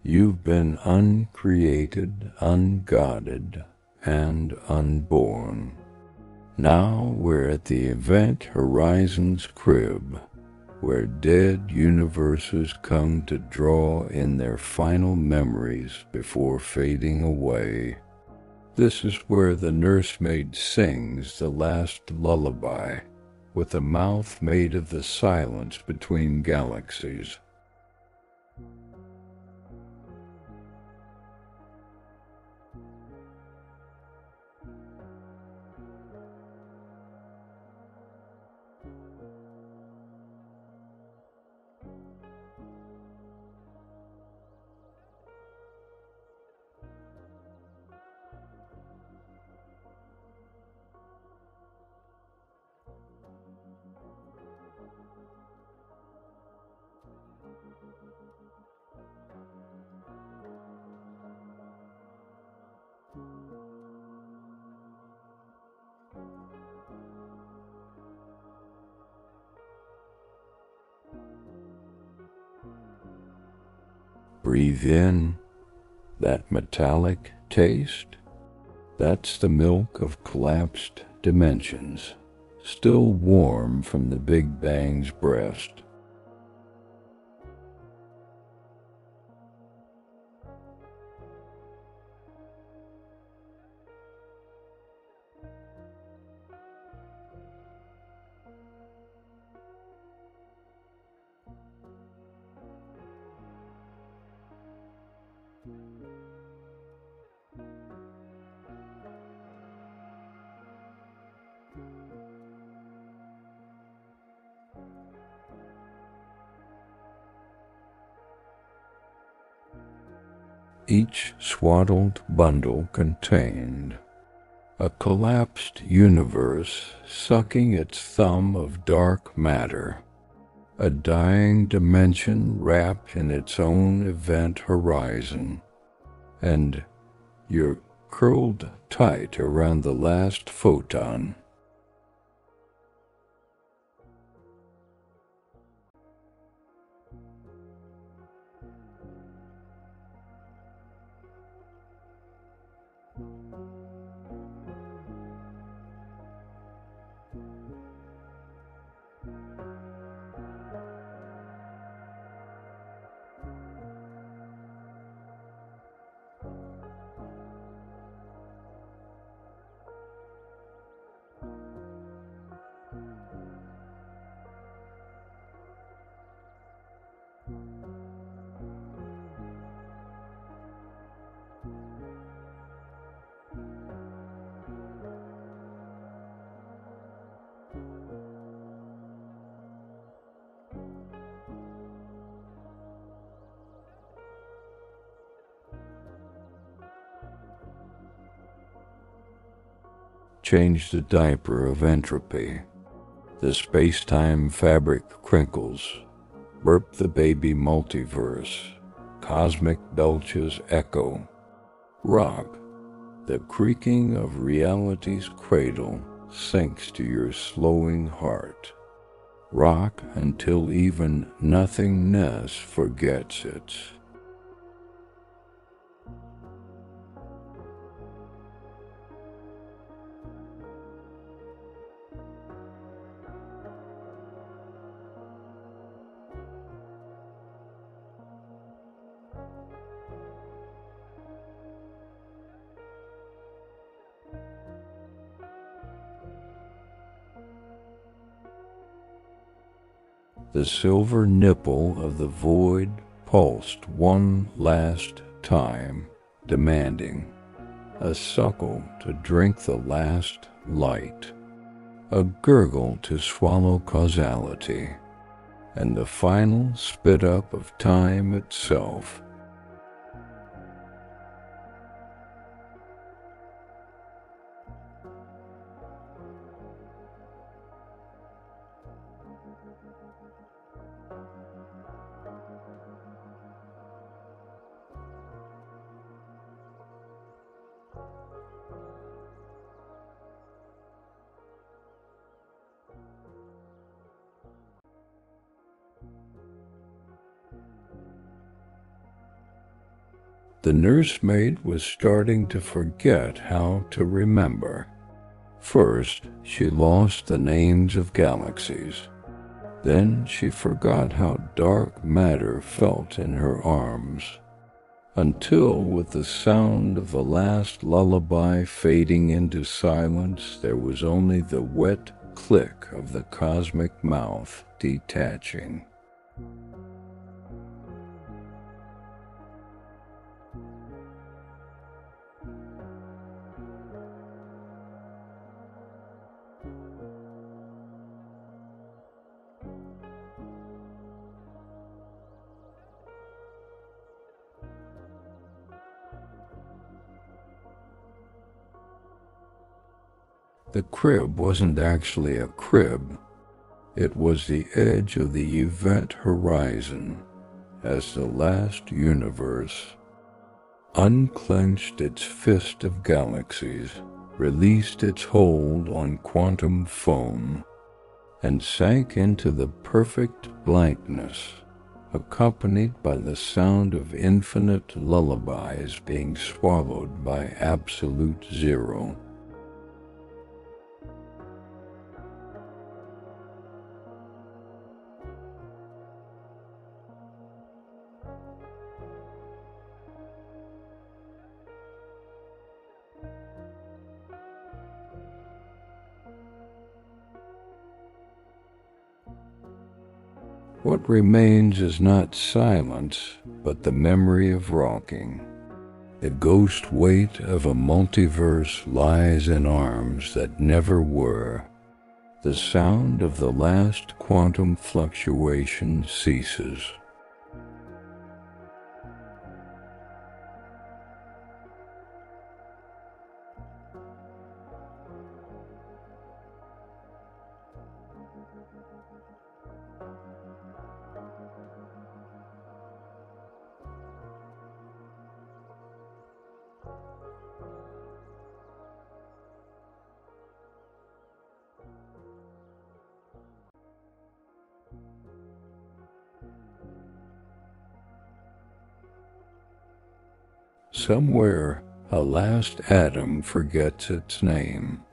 You've been uncreated, ungodded, and unborn. Now we're at the event horizon's crib, where dead universes come to draw in their final memories before fading away. This is where the nursemaid sings the last lullaby, with a mouth made of the silence between galaxies. Breathe in that metallic taste. That's the milk of collapsed dimensions, still warm from the Big Bang's breast. Each swaddled bundle contained a collapsed universe sucking its thumb of dark matter, a dying dimension wrapped in its own event horizon, and you're curled tight around the last photon. Change the diaper of entropy. The space-time fabric crinkles. Burp the baby multiverse. Cosmic belches echo. Rock. The creaking of reality's cradle sinks to your slowing heart. Rock until even nothingness forgets it. The silver nipple of the void pulsed one last time, demanding a suckle to drink the last light, a gurgle to swallow causality, and the final spit up of time itself. The nursemaid was starting to forget how to remember. First, she lost the names of galaxies. Then she forgot how dark matter felt in her arms. Until, with the sound of the last lullaby fading into silence, there was only the wet click of the cosmic mouth detaching. The crib wasn't actually a crib. It was the edge of the event horizon, as the last universe unclenched its fist of galaxies, released its hold on quantum foam, and sank into the perfect blankness, accompanied by the sound of infinite lullabies being swallowed by absolute zero. What remains is not silence, but the memory of rocking. The ghost weight of a multiverse lies in arms that never were. The sound of the last quantum fluctuation ceases. Somewhere, a last atom forgets its name.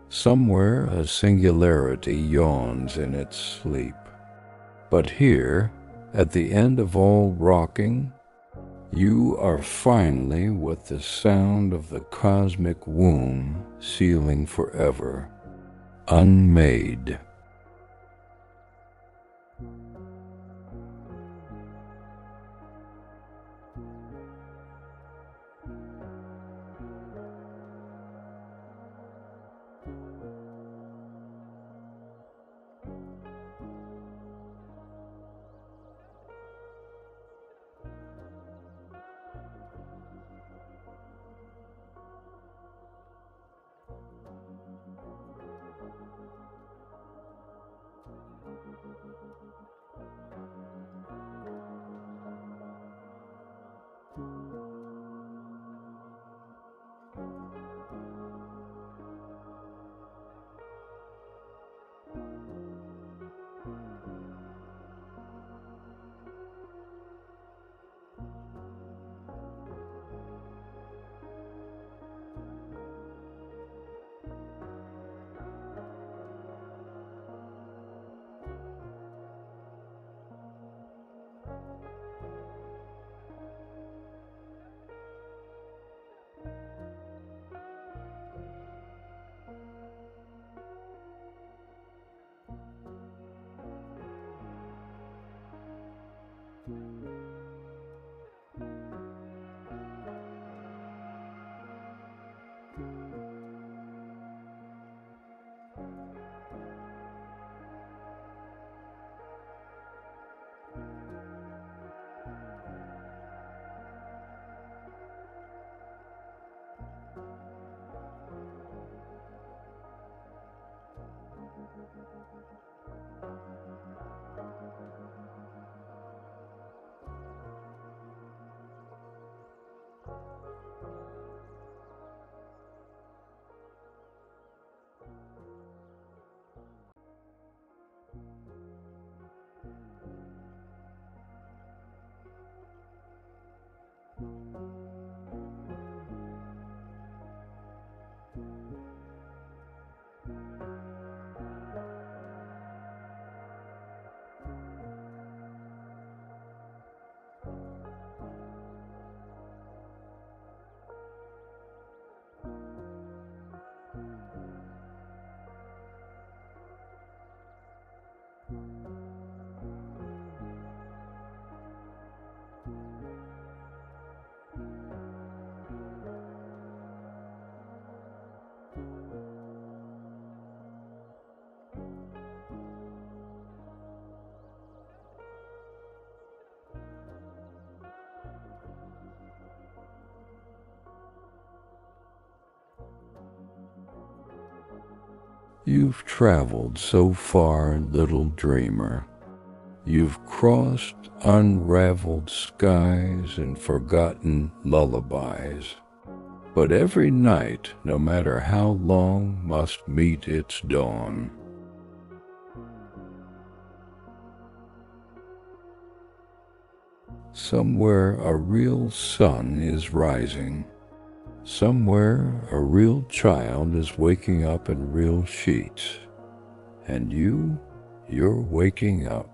Somewhere, a singularity yawns in its sleep. But here, at the end of all rocking, you are finally with the sound of the cosmic womb sealing forever, unmade. you've traveled so far, little dreamer. You've crossed unraveled skies and forgotten lullabies. But every night, no matter how long, must meet its dawn. Somewhere a real sun is rising. Somewhere a real child is waking up in real sheets. And you're waking up.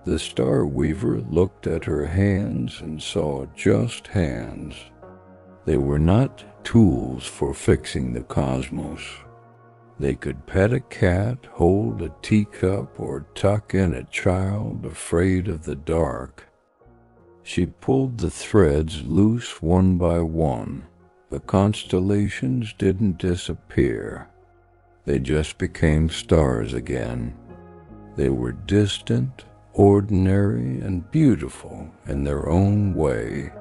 The Star Weaver looked at her hands and saw just hands. They were not tools for fixing the cosmos. They could pet a cat, hold a teacup, or tuck in a child afraid of the dark. She pulled the threads loose one by one. The constellations didn't disappear. They just became stars again. They were distant, ordinary, and beautiful in their own way.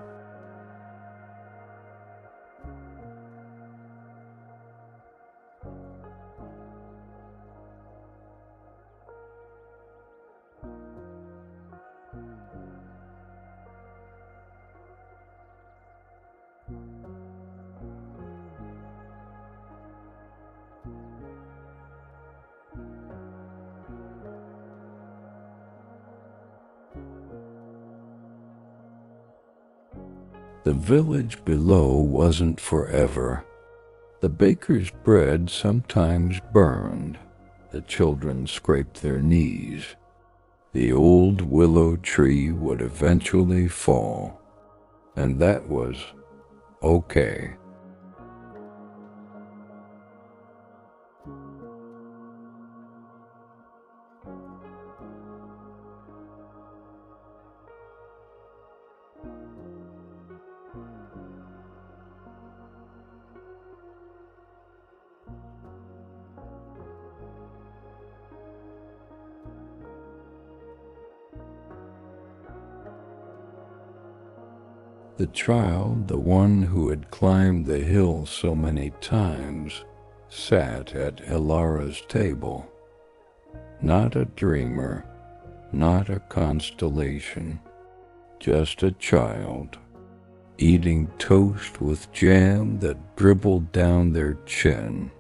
The village below wasn't forever. The baker's bread sometimes burned. The children scraped their knees. The old willow tree would eventually fall, and that was okay. The child, the one who had climbed the hill so many times, sat at Elara's table. Not a dreamer, not a constellation, just a child, eating toast with jam that dribbled down their chin.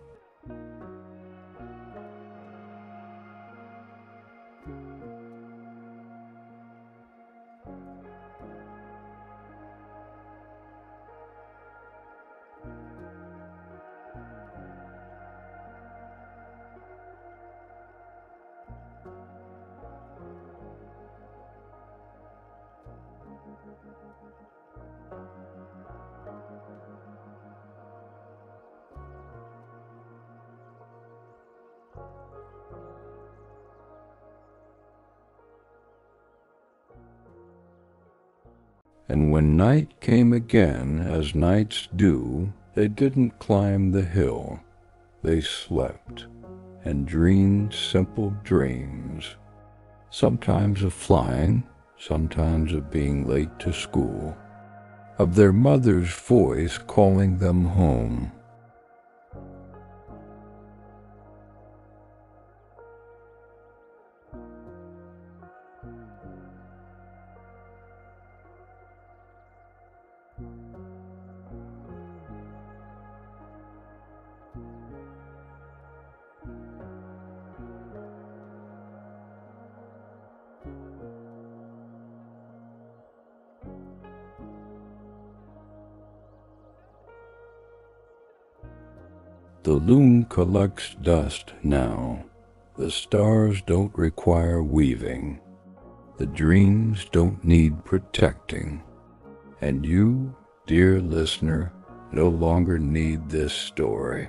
And when night came again, as nights do, they didn't climb the hill. They slept and dreamed simple dreams, sometimes of flying, sometimes of being late to school, of their mother's voice calling them home. The loom collects dust now. The stars don't require weaving. The dreams don't need protecting. And you, dear listener, no longer need this story.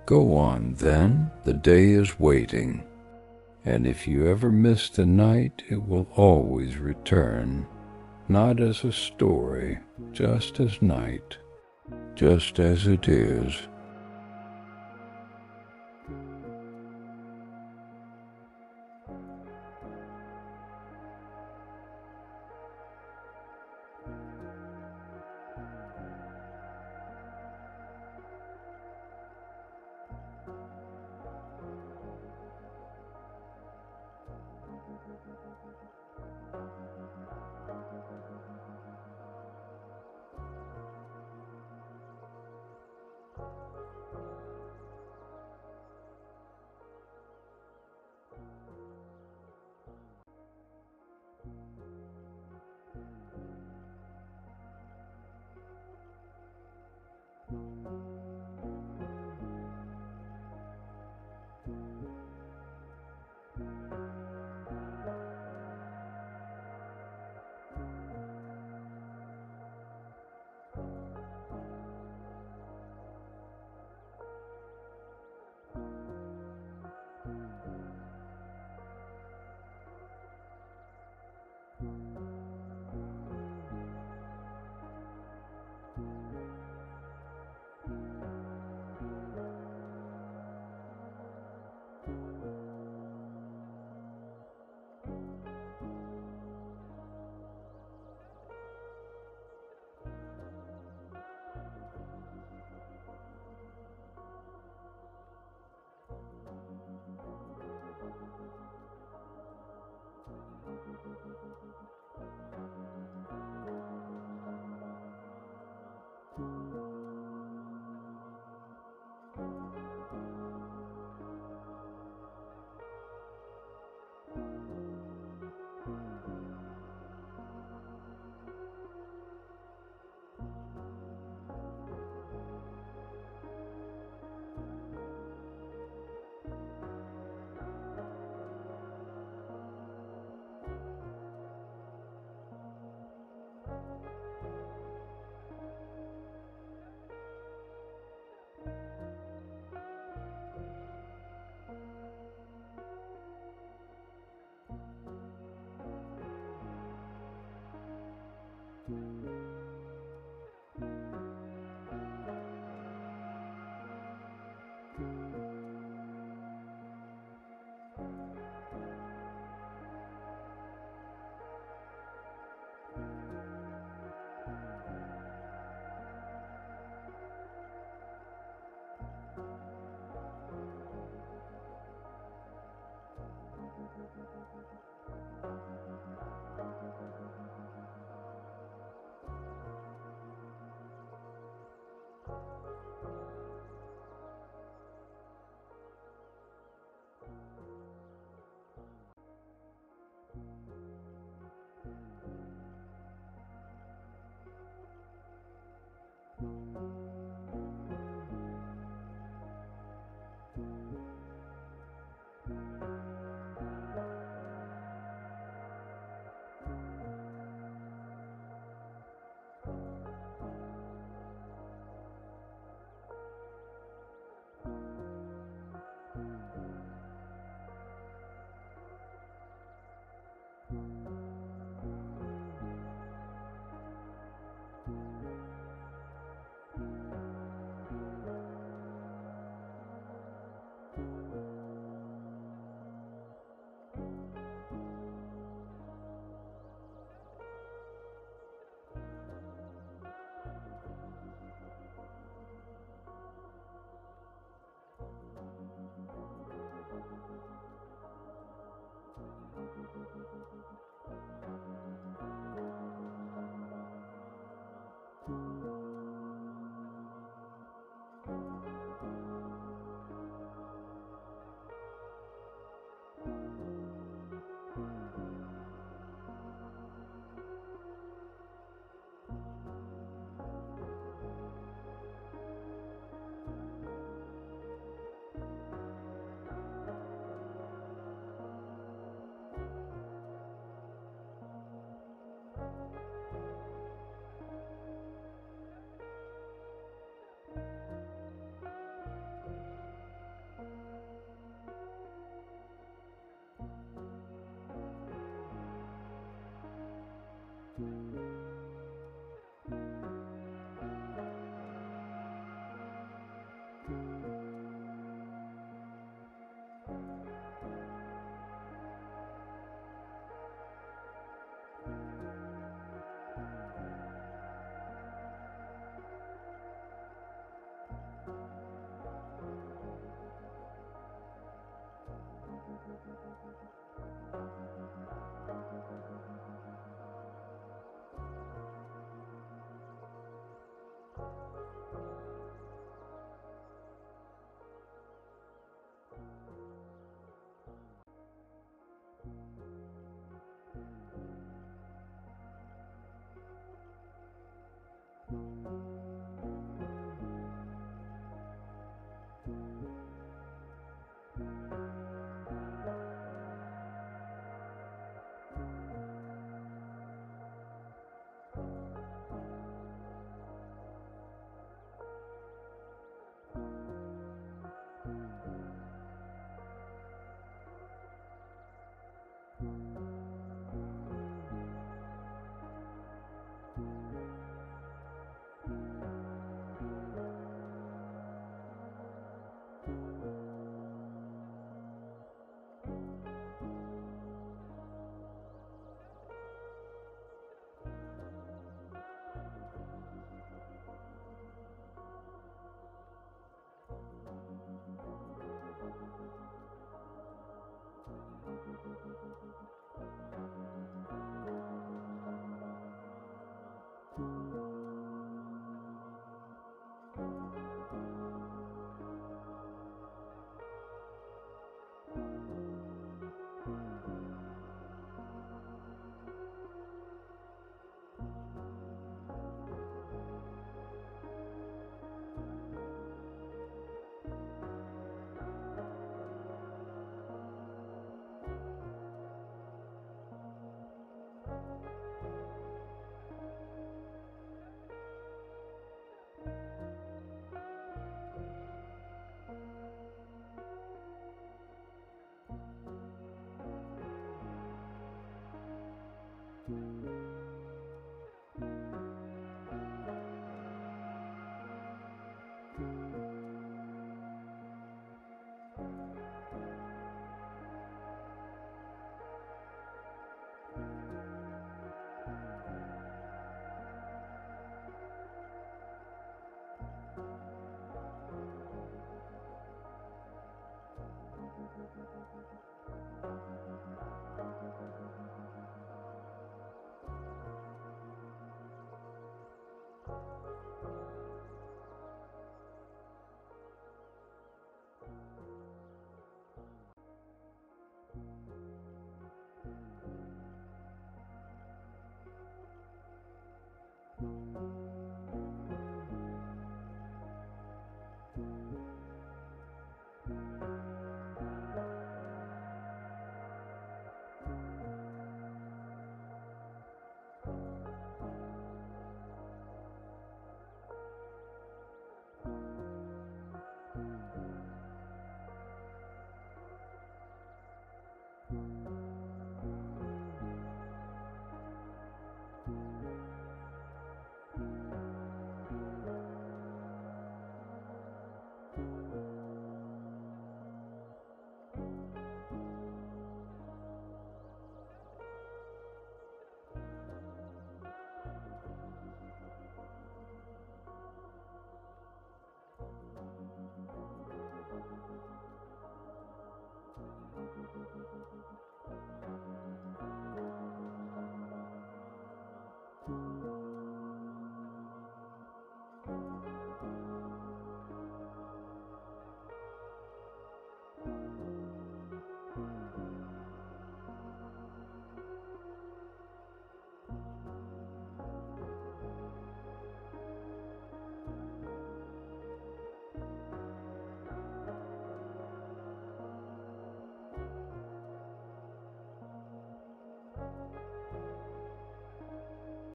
Go on, then, the day is waiting, and if you ever miss the night, it will always return, not as a story, just as night, just as it is.